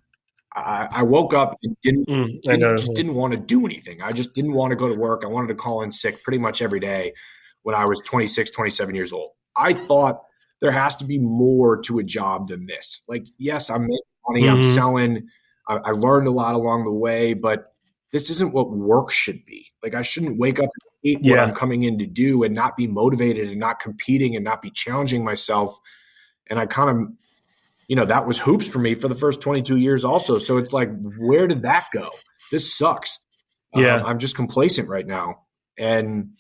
I woke up and didn't want to do anything. I just didn't want to go to work. I wanted to call in sick pretty much every day when I was 26, 27 years old. I thought there has to be more to a job than this. Like, yes, I'm making money, I'm selling. I learned a lot along the way, but this isn't what work should be. Like, I shouldn't wake up and hate what I'm coming in to do and not be motivated and not competing and not be challenging myself. And I kind of, that was hoops for me for the first 22 years also. So it's like, where did that go? This sucks. I'm just complacent right now. And,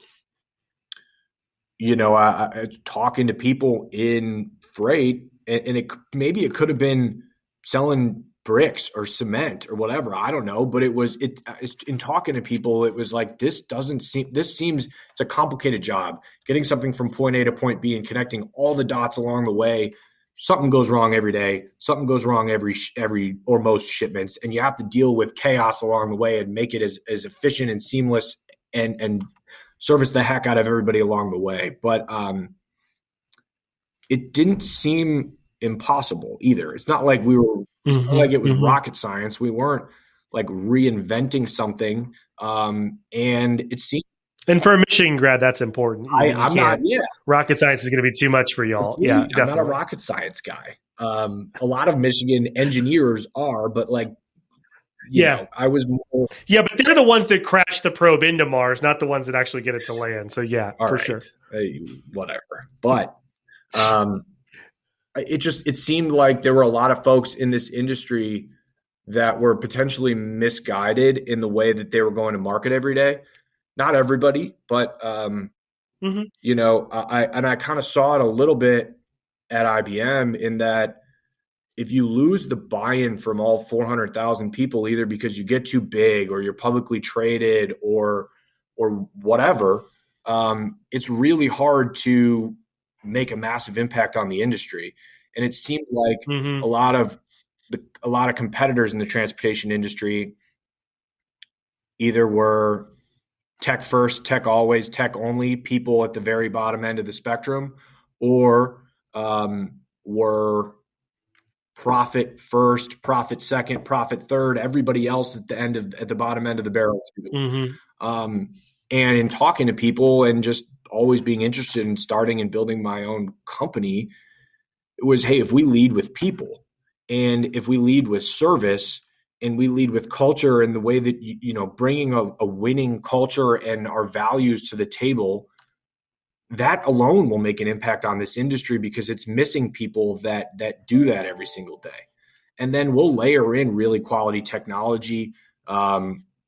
I talking to people in freight, and maybe it could have been selling bricks or cement or whatever. I don't know. But it's in talking to people, it was like, this seems it's a complicated job. Getting something from point A to point B and connecting all the dots along the way. Something goes wrong every day. Something goes wrong every or most shipments, and you have to deal with chaos along the way and make it as efficient and seamless and service the heck out of everybody along the way. But it didn't seem impossible either. It's not like it's not like it was rocket science. We weren't like reinventing something. And it seemed. And for a Michigan grad, that's important. I'm not. Yeah, rocket science is going to be too much for y'all. Yeah, definitely. I'm not a rocket science guy. A lot of Michigan engineers are, but like, I was more. Yeah, but they're the ones that crash the probe into Mars, not the ones that actually get it to land. So sure. Whatever. But it seemed like there were a lot of folks in this industry that were potentially misguided in the way that they were going to market every day. Not everybody, but I kind of saw it a little bit at IBM in that if you lose the buy-in from all 400,000 people, either because you get too big or you're publicly traded or whatever, it's really hard to make a massive impact on the industry. And it seemed like a lot of competitors in the transportation industry either were tech first, tech always, tech only people at the very bottom end of the spectrum, or were profit first, profit second, profit third, everybody else at the bottom end of the barrel too. And in talking to people and just always being interested in starting and building my own company, it was, hey, if we lead with people and if we lead with service and we lead with culture and the way that, bringing a winning culture and our values to the table, that alone will make an impact on this industry because it's missing people that do that every single day. And then we'll layer in really quality technology.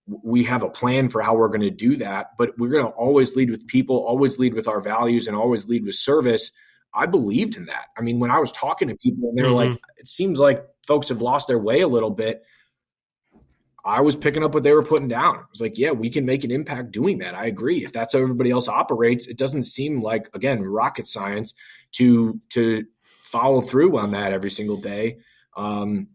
We have a plan for how we're going to do that, but we're going to always lead with people, always lead with our values, and always lead with service. I believed in that. I mean, when I was talking to people and they were like, it seems like folks have lost their way a little bit, I was picking up what they were putting down. I was like, yeah, we can make an impact doing that. I agree. If that's how everybody else operates, it doesn't seem like, again, rocket science to follow through on that every single day. And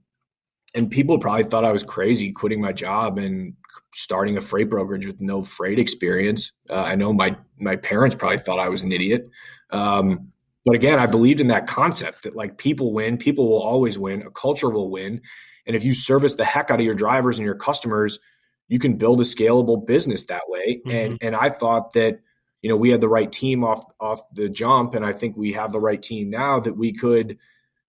people probably thought I was crazy quitting my job and starting a freight brokerage with no freight experience. I know my parents probably thought I was an idiot. But again, I believed in that concept that like people win, people will always win, a culture will win. And if you service the heck out of your drivers and your customers, you can build a scalable business that way. And I thought that, we had the right team off the jump. And I think we have the right team now that we could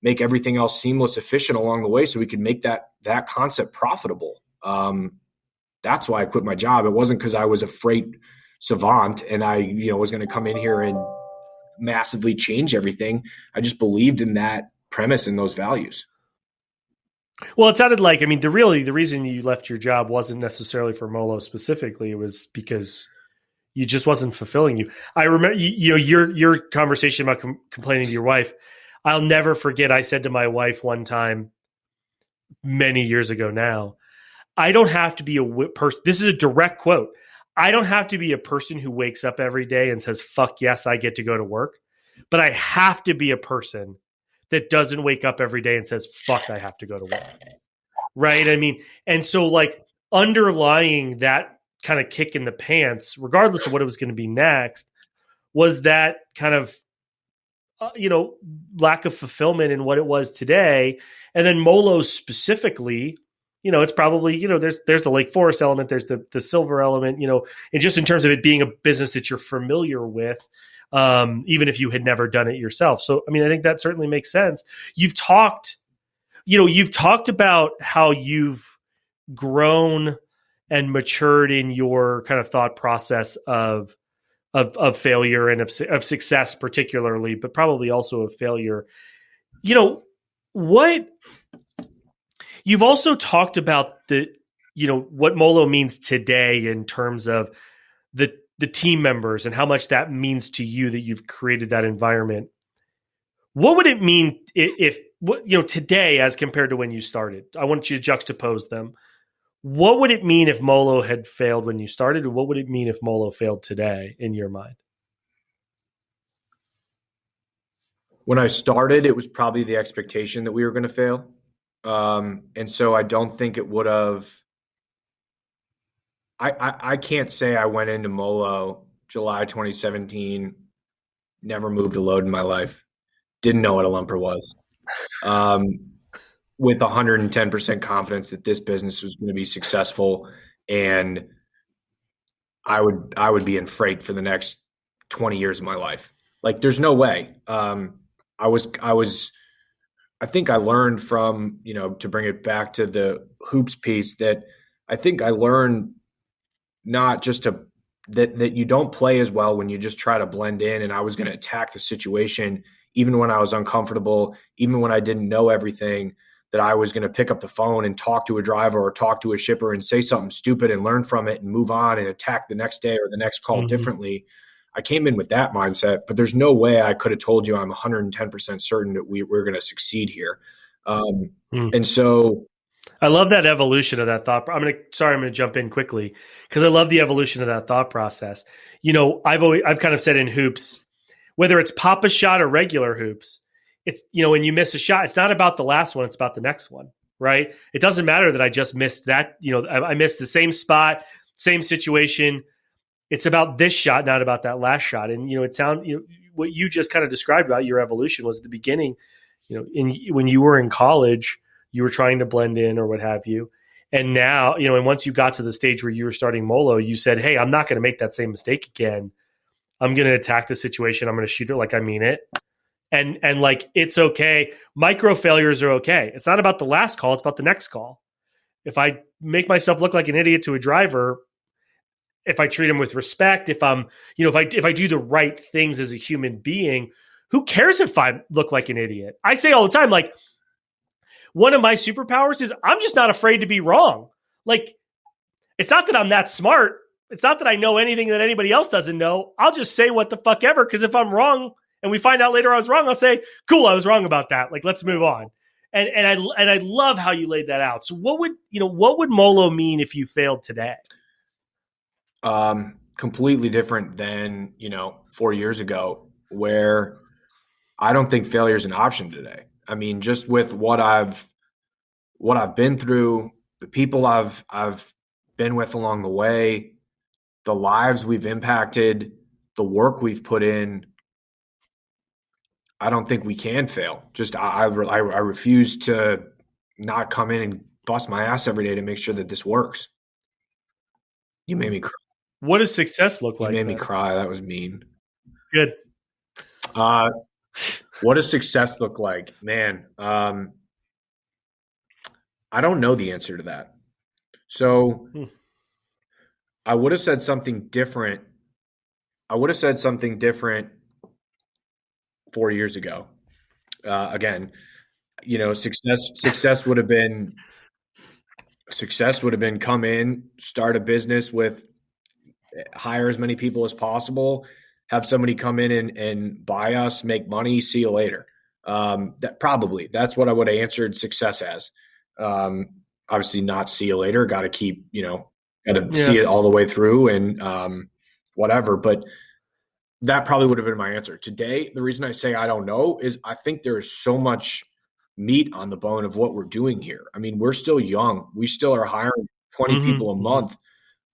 make everything else seamless, efficient along the way. So we could make that concept profitable. That's why I quit my job. It wasn't because I was a freight savant and I, was going to come in here and massively change everything. I just believed in that premise and those values. Well, it sounded like, the reason you left your job wasn't necessarily for Molo specifically. It was because you just wasn't fulfilling you. I remember, your conversation about complaining to your wife. I'll never forget. I said to my wife one time, many years ago now, I don't have to be a person. This is a direct quote. I don't have to be a person who wakes up every day and says, fuck yes, I get to go to work. But I have to be a person that doesn't wake up every day and says, fuck, I have to go to work. Right. I mean, and so like underlying that kind of kick in the pants, regardless of what it was going to be next, was that kind of, lack of fulfillment in what it was today. And then Molo specifically, it's probably, there's the Lake Forest element, there's the silver element, and just in terms of it being a business that you're familiar with, even if you had never done it yourself. So, I mean, I think that certainly makes sense. You've talked about how you've grown and matured in your kind of thought process of failure and of success particularly, but probably also of failure. What you've also talked about what Molo means today in terms of the team members and how much that means to you that you've created that environment. What would it mean if today as compared to when you started? I want you to juxtapose them. What would it mean if Molo had failed when you started? Or what would it mean if Molo failed today in your mind? When I started, it was probably the expectation that we were going to fail. And so I don't think it would have. I can't say I went into Molo July 2017, never moved a load in my life, didn't know what a lumper was, with 110% confidence that this business was going to be successful, and I would be in freight for the next 20 years of my life. Like, there's no way. I think I learned from, to bring it back to the hoops piece, that I think I learned not just that you don't play as well when you just try to blend in. And I was going to attack the situation, even when I was uncomfortable, even when I didn't know everything, that I was going to pick up the phone and talk to a driver or talk to a shipper and say something stupid and learn from it and move on and attack the next day or the next call differently. I came in with that mindset, but there's no way I could have told you I'm 110% certain that we're going to succeed here. And so I love that evolution of that thought. I'm going to jump in quickly because I love the evolution of that thought process. I've kind of said in hoops, whether it's pop a shot or regular hoops, it's, when you miss a shot, it's not about the last one, it's about the next one, right? It doesn't matter that I just missed that, I missed the same spot, same situation. It's about this shot, not about that last shot. And, what you just kind of described about your evolution was at the beginning, when you were in college, you were trying to blend in or what have you. And now, and once you got to the stage where you were starting Molo, you said, hey, I'm not going to make that same mistake again. I'm going to attack the situation. I'm going to shoot it like I mean it. And like, it's okay. Micro failures are okay. It's not about the last call. It's about the next call. If I make myself look like an idiot to a driver, if I treat him with respect, if I'm, if I do the right things as a human being, who cares if I look like an idiot? I say all the time, like, one of my superpowers is I'm just not afraid to be wrong. Like, it's not that I'm that smart. It's not that I know anything that anybody else doesn't know. I'll just say what the fuck ever. Because if I'm wrong and we find out later I was wrong, I'll say, cool, I was wrong about that. Like, let's move on. And I love how you laid that out. So what would Molo mean if you failed today? Completely different than, 4 years ago, where I don't think failure is an option today. I mean, just with what I've been through, the people I've been with along the way, the lives we've impacted, the work we've put in, I don't think we can fail. Just I refuse to not come in and bust my ass every day to make sure that this works. You made me cry. What does success look like? You made me cry. That was mean. Good. What does success look like? Man, I don't know the answer to that. So I would have said something different. 4 years ago. Again, success would have been come in, start a business with, hire as many people as possible, have somebody come in and buy us, make money, see you later. That's what I would have answered success as. Obviously not see you later. Got to keep, got to see it all the way through and whatever. But that probably would have been my answer. Today, the reason I say I don't know is I think there is so much meat on the bone of what we're doing here. I mean, we're still young. We still are hiring 20 people a month.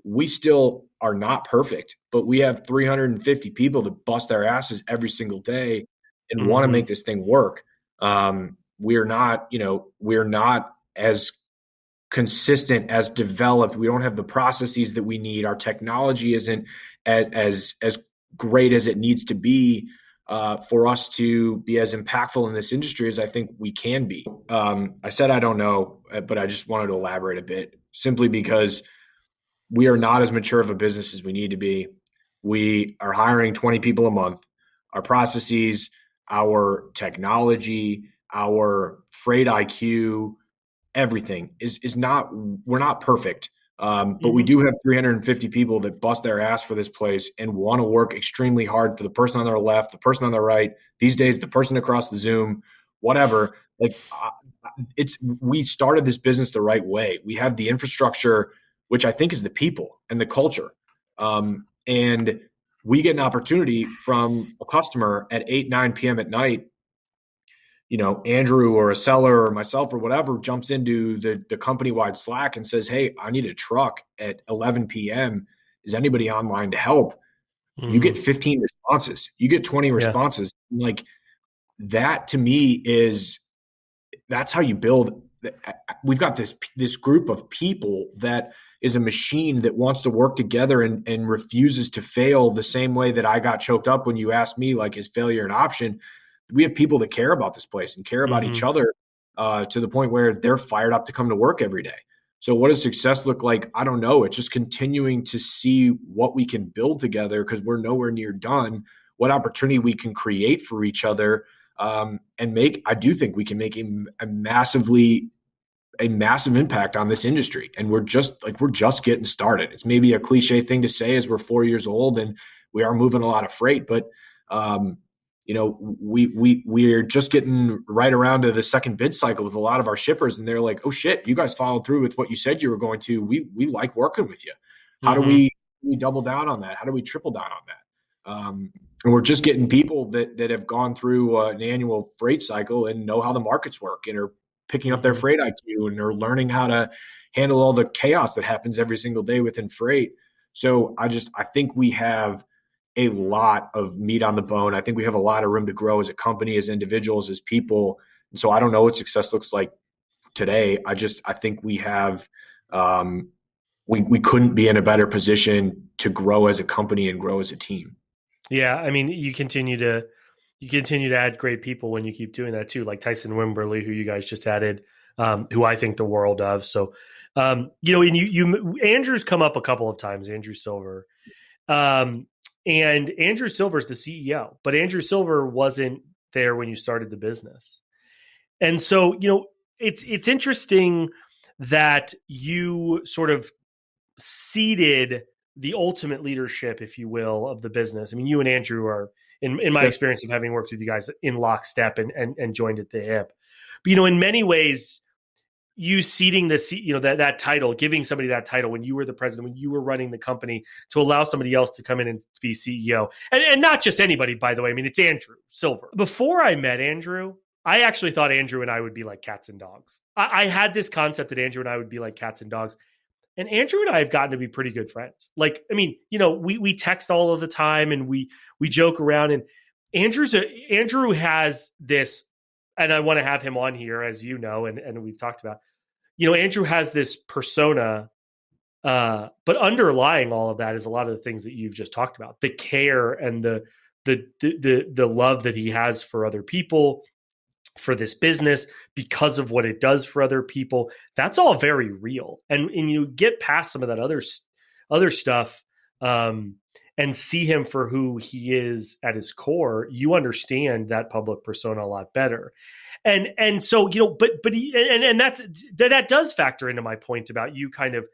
We still are not perfect, but we have 350 people that bust their asses every single day and want to make this thing work. We're not as consistent, as developed. We don't have the processes that we need. Our technology isn't as great as it needs to be for us to be as impactful in this industry as I think we can be. I said I don't know, but I just wanted to elaborate a bit, simply because we are not as mature of a business as we need to be. We are hiring 20 people a month. Our processes, our technology, our freight IQ, everything is not, we're not perfect. But we do have 350 people that bust their ass for this place and want to work extremely hard for the person on their left, the person on their right, these days, the person across the Zoom, whatever. Like we started this business the right way. We have the infrastructure, which I think is the people and the culture. And we get an opportunity from a customer at 8, 9 p.m. at night. Andrew or a seller or myself or whatever jumps into the company-wide Slack and says, hey, I need a truck at 11 p.m. Is anybody online to help? You get 15 responses. You get 20 responses. Like that to me that's how you build. We've got this group of people that is a machine that wants to work together and refuses to fail the same way that I got choked up when you asked me, like, is failure an option? We have people that care about this place and care about each other to the point where they're fired up to come to work every day. So what does success look like? I don't know. It's just continuing to see what we can build together, because we're nowhere near done, what opportunity we can create for each other, and I do think we can make a massive impact on this industry. And we're just getting started. It's maybe a cliche thing to say as we're 4 years old and we are moving a lot of freight, but we're just getting right around to the second bid cycle with a lot of our shippers, and they're like, oh shit, you guys followed through with what you said you were going to. We like working with you. How do we double down on that? How do we triple down on that? And we're just getting people that have gone through an annual freight cycle and know how the markets work and are picking up their freight IQ and are learning how to handle all the chaos that happens every single day within freight. So I think we have a lot of meat on the bone. I think we have a lot of room to grow as a company, as individuals, as people. And so I don't know what success looks like today. I think we have, we couldn't be in a better position to grow as a company and grow as a team. Yeah. I mean, you continue to add great people when you keep doing that too, like Tyson Wimberly, who you guys just added, who I think the world of. So, and Andrew's come up a couple of times, Andrew Silver. And Andrew Silver's the CEO, but Andrew Silver wasn't there when you started the business. And so, it's interesting that you sort of seeded the ultimate leadership, if you will, of the business. I mean, you and Andrew are, in my experience of having worked with you guys, in lockstep and joined at the hip. But, in many ways, you seating that title, giving somebody that title when you were the president, when you were running the company, to allow somebody else to come in and be CEO. And not just anybody, by the way. I mean, it's Andrew Silver. Before I met Andrew, I actually thought Andrew and I would be like cats and dogs. I had this concept that Andrew and I would be like cats and dogs. And Andrew and I have gotten to be pretty good friends. Like, I mean, we text all of the time and we joke around. And Andrew has this, and I want to have him on here, as you know, and we've talked about. Andrew has this persona, but underlying all of that is a lot of the things that you've just talked about: the care and the love that he has for other people, for this business, because of what it does for other people. That's all very real. And you get past some of that other stuff, and see him for who he is at his core, you understand that public persona a lot better. And so, that does factor into my point about you kind of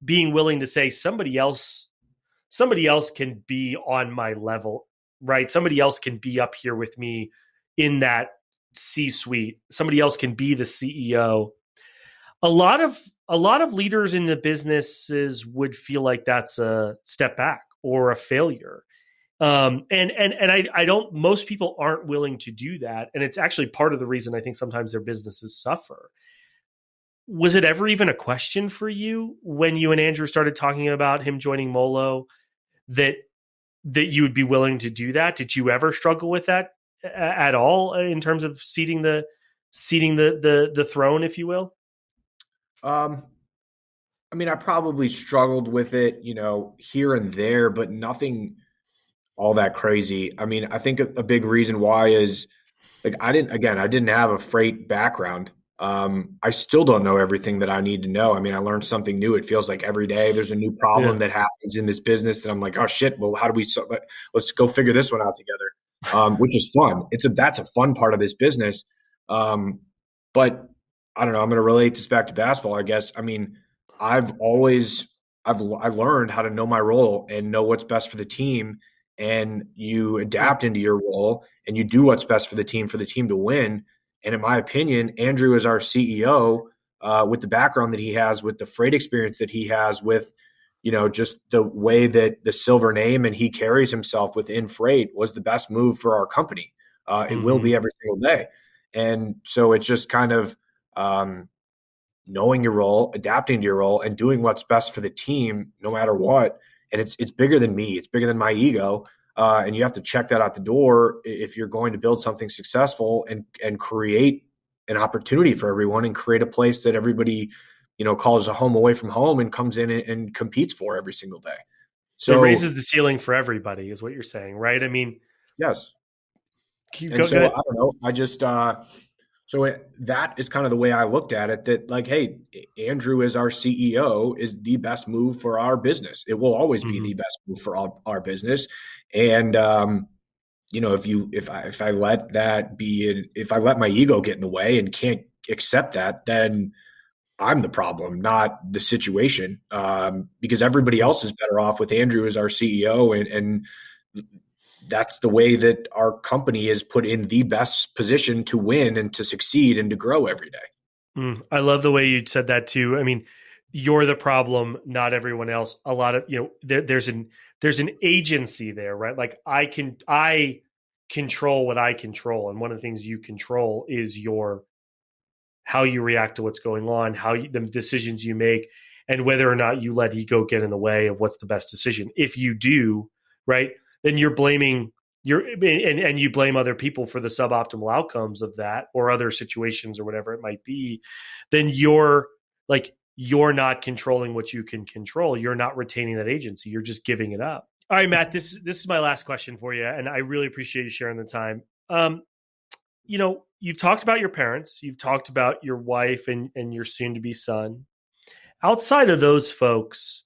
being willing to say somebody else can be on my level, right? Somebody else can be up here with me in that C-suite. Somebody else can be the CEO. A lot a lot of leaders in the businesses would feel like that's a step back or a failure. And I don't, most people aren't willing to do that. And it's actually part of the reason I think sometimes their businesses suffer. Was it ever even a question for you when you and Andrew started talking about him joining Molo that you would be willing to do that? Did you ever struggle with that at all in terms of seating the throne, if you will? I mean, I probably struggled with it, here and there, but nothing all that crazy. I mean, I think a big reason why is like I didn't have a freight background. I still don't know everything that I need to know. I mean, I learned something new. It feels like every day there's a new problem that happens in this business, and I'm like, oh shit. Well, how do we? Let's go figure this one out together, which is fun. That's a fun part of this business. But I don't know. I'm going to relate this back to basketball, I guess. I mean, I've learned how to know my role and know what's best for the team, and you adapt into your role and you do what's best for the team to win. And in my opinion, Andrew is our CEO with the background that he has, with the freight experience that he has, with, just the way that the silver name and he carries himself within freight was the best move for our company. It will be every single day. And so it's just kind of knowing your role, adapting to your role, and doing what's best for the team no matter what. And it's bigger than me. It's bigger than my ego. And you have to check that out the door if you're going to build something successful and create an opportunity for everyone and create a place that everybody, calls a home away from home and comes in and competes for every single day. So it raises the ceiling for everybody is what you're saying, right? I mean, yes. Go ahead. I don't know. I just, that is kind of the way I looked at it, that like, hey, Andrew as our CEO is the best move for our business. It will always be the best move for our business. And, if I let that be, if I let my ego get in the way and can't accept that, then I'm the problem, not the situation. Because everybody else is better off with Andrew as our CEO, and that's the way that our company is put in the best position to win and to succeed and to grow every day. I love the way you said that too. I mean, you're the problem, not everyone else. A lot of, there's an agency there, right? Like I control what I control. And one of the things you control is how you react to what's going on, the decisions you make, and whether or not you let ego get in the way of what's the best decision. If you do, right, then you're blaming and you blame other people for the suboptimal outcomes of that or other situations or whatever it might be, then you're not controlling what you can control. You're not retaining that agency. You're just giving it up. All right, Matt, this is my last question for you, and I really appreciate you sharing the time. You've talked about your parents, you've talked about your wife and your soon-to-be son. Outside of those folks,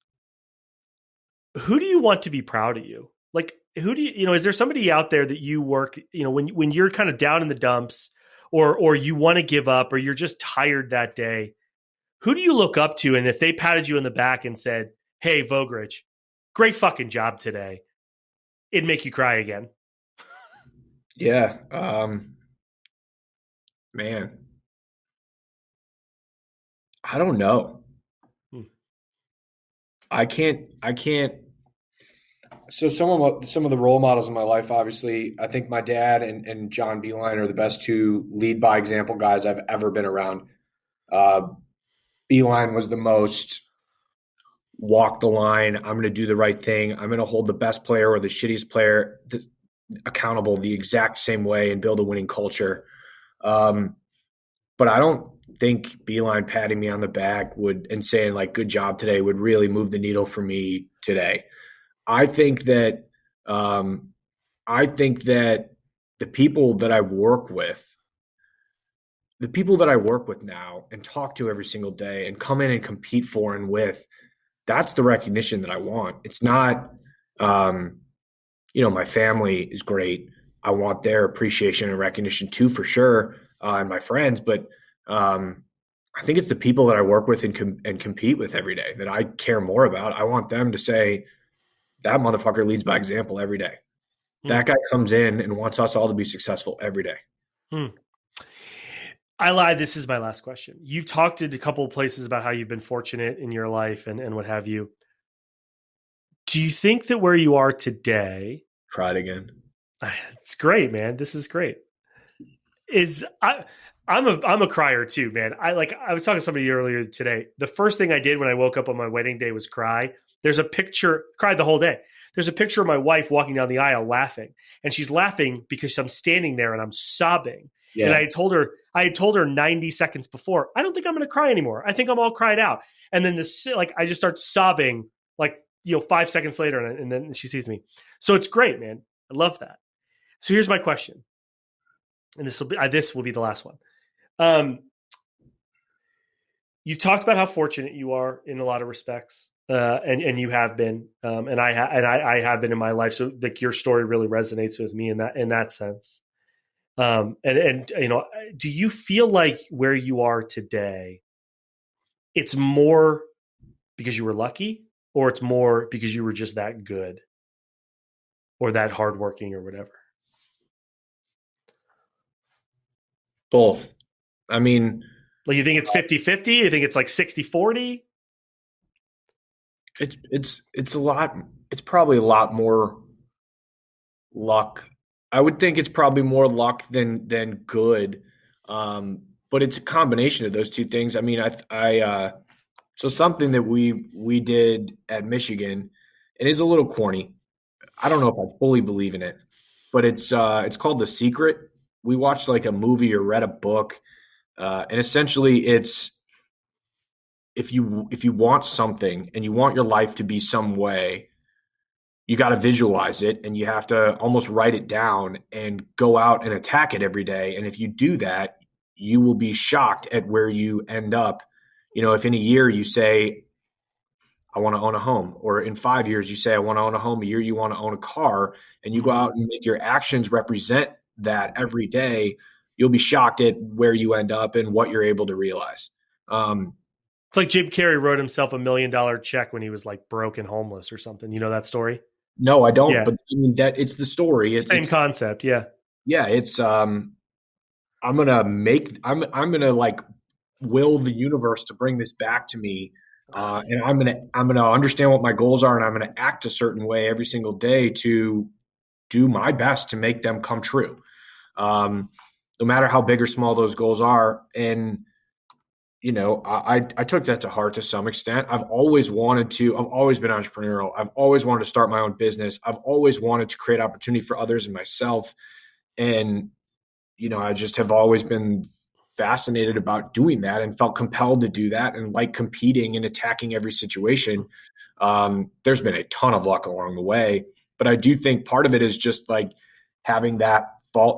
who do you want to be proud of you? Like, who do you, is there somebody out there that you work, when you're kind of down in the dumps or you want to give up or you're just tired that day, who do you look up to? And if they patted you on the back and said, hey, Vogrich, great fucking job today, it'd make you cry again. Yeah. Man, I don't know. I can't. So some of the role models in my life, obviously, I think my dad and John Beeline are the best two lead by example guys I've ever been around. Beeline was the most walk the line. I'm going to do the right thing. I'm going to hold the best player or the shittiest player accountable the exact same way and build a winning culture. But I don't think Beeline patting me on the back and saying like, good job today would really move the needle for me today. I think that the people that I work with now and talk to every single day and come in and compete for and with, that's the recognition that I want. It's not, my family is great. I want their appreciation and recognition too, for sure. And my friends, but I think it's the people that I work with and compete with every day that I care more about. I want them to say, that motherfucker leads by example every day. That guy comes in and wants us all to be successful every day. I lied. This is my last question. You've talked in a couple of places about how you've been fortunate in your life and what have you. Do you think that where you are today? Cried again. It's great, man. This is great. I'm a crier too, man. I was talking to somebody earlier today. The first thing I did when I woke up on my wedding day was cry. There's a picture, cried the whole day. There's a picture of my wife walking down the aisle laughing, and she's laughing because I'm standing there and I'm sobbing. Yeah. And I had told her 90 seconds before, I don't think I'm going to cry anymore. I think I'm all cried out. And then I just start sobbing 5 seconds later, and then she sees me. So it's great, man. I love that. So here's my question. And this will be the last one. You've talked about how fortunate you are in a lot of respects, and you have been, and I have been in my life. So like your story really resonates with me in that sense. And do you feel like where you are today, it's more because you were lucky, or it's more because you were just that good, or that hardworking, or whatever? Both. I mean, you think it's 50-50? You think it's like 60-40? It's a lot. It's probably a lot more luck. I would think it's probably more luck than good. But it's a combination of those two things. I mean, so something that we did at Michigan, and is a little corny. I don't know if I fully believe in it, but it's called The Secret. We watched like a movie or read a book, and essentially it's if you want something and you want your life to be some way, you got to visualize it, and you have to almost write it down and go out and attack it every day. And if you do that, you will be shocked at where you end up. If in a year you say, I want to own a home, or in 5 years you say, I want to own a home, a year you want to own a car, and you go out and make your actions represent that every day, you'll be shocked at where you end up and what you're able to realize. It's like Jim Carrey wrote himself $1 million check when he was like broke and homeless or something. You know that story? No, I don't. Yeah. But I mean, that it's the story. Same concept. Yeah. Yeah. It's, I'm going to like will the universe to bring this back to me. And I'm going to understand what my goals are, and I'm going to act a certain way every single day to do my best to make them come true. No matter how big or small those goals are. And, I took that to heart to some extent. I've always been entrepreneurial. I've always wanted to start my own business. I've always wanted to create opportunity for others and myself. And, I just have always been fascinated about doing that and felt compelled to do that, and like competing and attacking every situation. There's been a ton of luck along the way, but I do think part of it is just like having that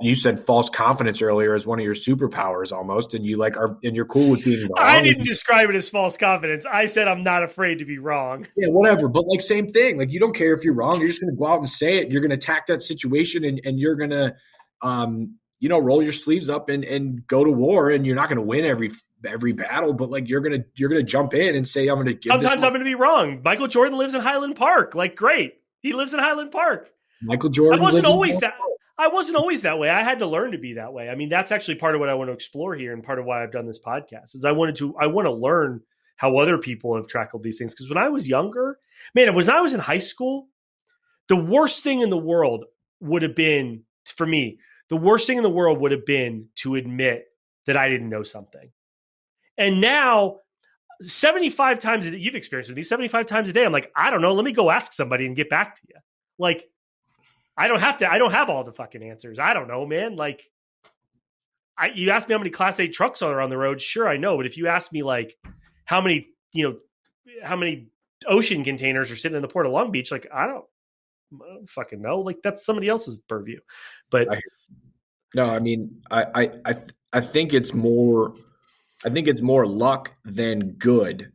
you said false confidence earlier as one of your superpowers almost, and you're cool with being wrong. I didn't describe it as false confidence. I said I'm not afraid to be wrong. Yeah, whatever. But like same thing. Like you don't care if you're wrong. You're just going to go out and say it. You're going to attack that situation, and you're going to, roll your sleeves up and go to war. And you're not going to win every battle, but like you're going to jump in and say, I'm going to give. Sometimes I'm going to be wrong. Michael Jordan lives in Highland Park. Like, great. He lives in Highland Park. Michael Jordan. I wasn't always that way. I had to learn to be that way. I mean, that's actually part of what I want to explore here, and part of why I've done this podcast is I want to learn how other people have tackled these things. Because when I was younger, man, when I was in high school, the worst thing in the world would have been, for me, to admit that I didn't know something. And now 75 times a day, you've experienced with me, 75 times a day, I'm like, I don't know. Let me go ask somebody and get back to you. Like, I don't have all the fucking answers. I don't know, man. Like, you ask me how many Class 8 trucks are on the road. Sure, I know. But if you ask me like how many ocean containers are sitting in the port of Long Beach, like, I don't fucking know. Like, that's somebody else's purview. But I mean, I think it's more luck than good.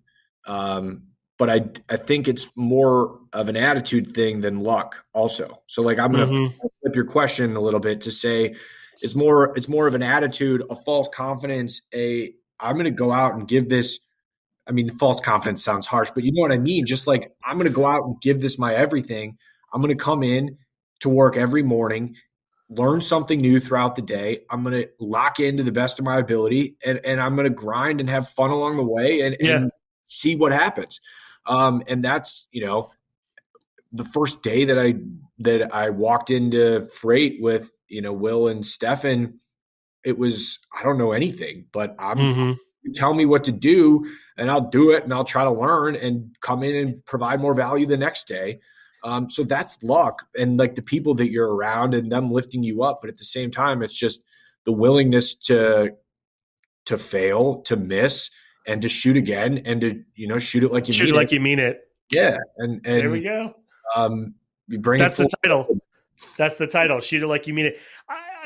But I think it's more of an attitude thing than luck also. So like I'm going to flip your question a little bit to say it's more of an attitude, a false confidence, I'm going to go out and give this. I mean, false confidence sounds harsh, but you know what I mean? Just like I'm going to go out and give this my everything. I'm going to come in to work every morning learn something new throughout the day. I'm going to lock into the best of my ability, and I'm going to grind and have fun along the way and see what happens. And that's, the first day that I walked into freight with, Will and Stefan, it was, I don't know anything, but tell me what to do and I'll do it, and I'll try to learn and come in and provide more value the next day. So that's luck and like the people that you're around and them lifting you up. But at the same time, it's just the willingness to fail, to miss, and to shoot again, and to, shoot it like you mean it. You mean it. Yeah. And there we go. You bring That's the title. That's the title. Shoot it like you mean it.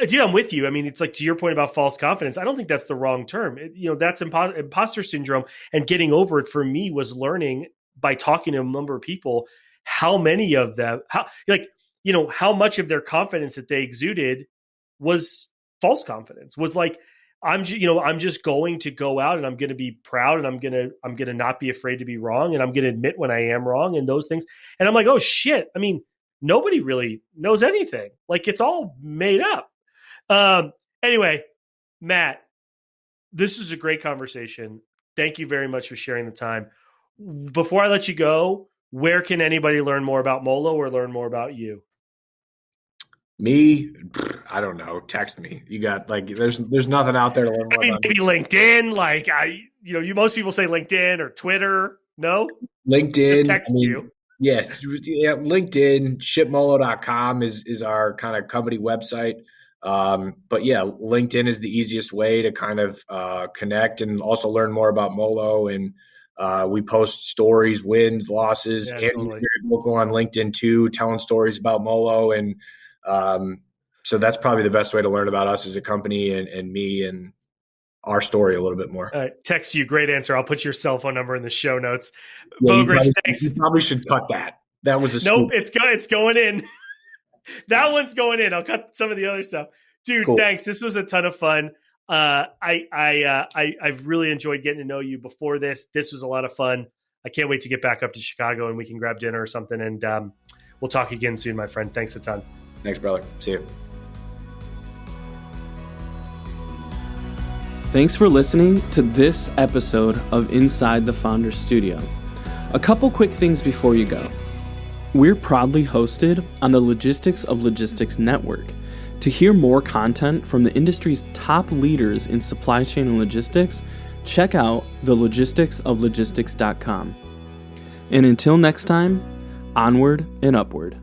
Dude, I'm with you. I mean, it's like to your point about false confidence. I don't think that's the wrong term. That's imposter syndrome, and getting over it for me was learning by talking to a number of people how many of them, how much of their confidence that they exuded was false confidence, was like, I'm just going to go out and I'm going to be proud, and I'm going to not be afraid to be wrong, and I'm going to admit when I am wrong and those things. And I'm like, oh shit. I mean, nobody really knows anything. Like, it's all made up. Anyway, Matt, this is a great conversation. Thank you very much for sharing the time. Before I let you go, where can anybody learn more about Molo or learn more about you? Me, I don't know. Text me. You got there's nothing out there to learn more about. Maybe LinkedIn. Most people say LinkedIn or Twitter. No, LinkedIn. Just text you. Yeah, LinkedIn. Shipmolo.com is our kind of company website. But yeah, LinkedIn is the easiest way to kind of connect and also learn more about Molo. And we post stories, wins, losses. Yeah, Andy's very vocal on LinkedIn too, telling stories about Molo. And so that's probably the best way to learn about us as a company and me and our story a little bit more. Text you. Great answer. I'll put your cell phone number in the show notes. Yeah, Vogrich, thanks. You probably should cut that. That was a nope. It's going in. That one's going in. I'll cut some of the other stuff. Dude, cool. Thanks. This was a ton of fun. I've really enjoyed getting to know you before this. This was a lot of fun. I can't wait to get back up to Chicago and we can grab dinner or something. And we'll talk again soon, my friend. Thanks a ton. Thanks, brother. See you. Thanks for listening to this episode of Inside the Founder Studio. A couple quick things before you go. We're proudly hosted on the Logistics of Logistics Network. To hear more content from the industry's top leaders in supply chain and logistics, check out thelogisticsoflogistics.com. And until next time, onward and upward.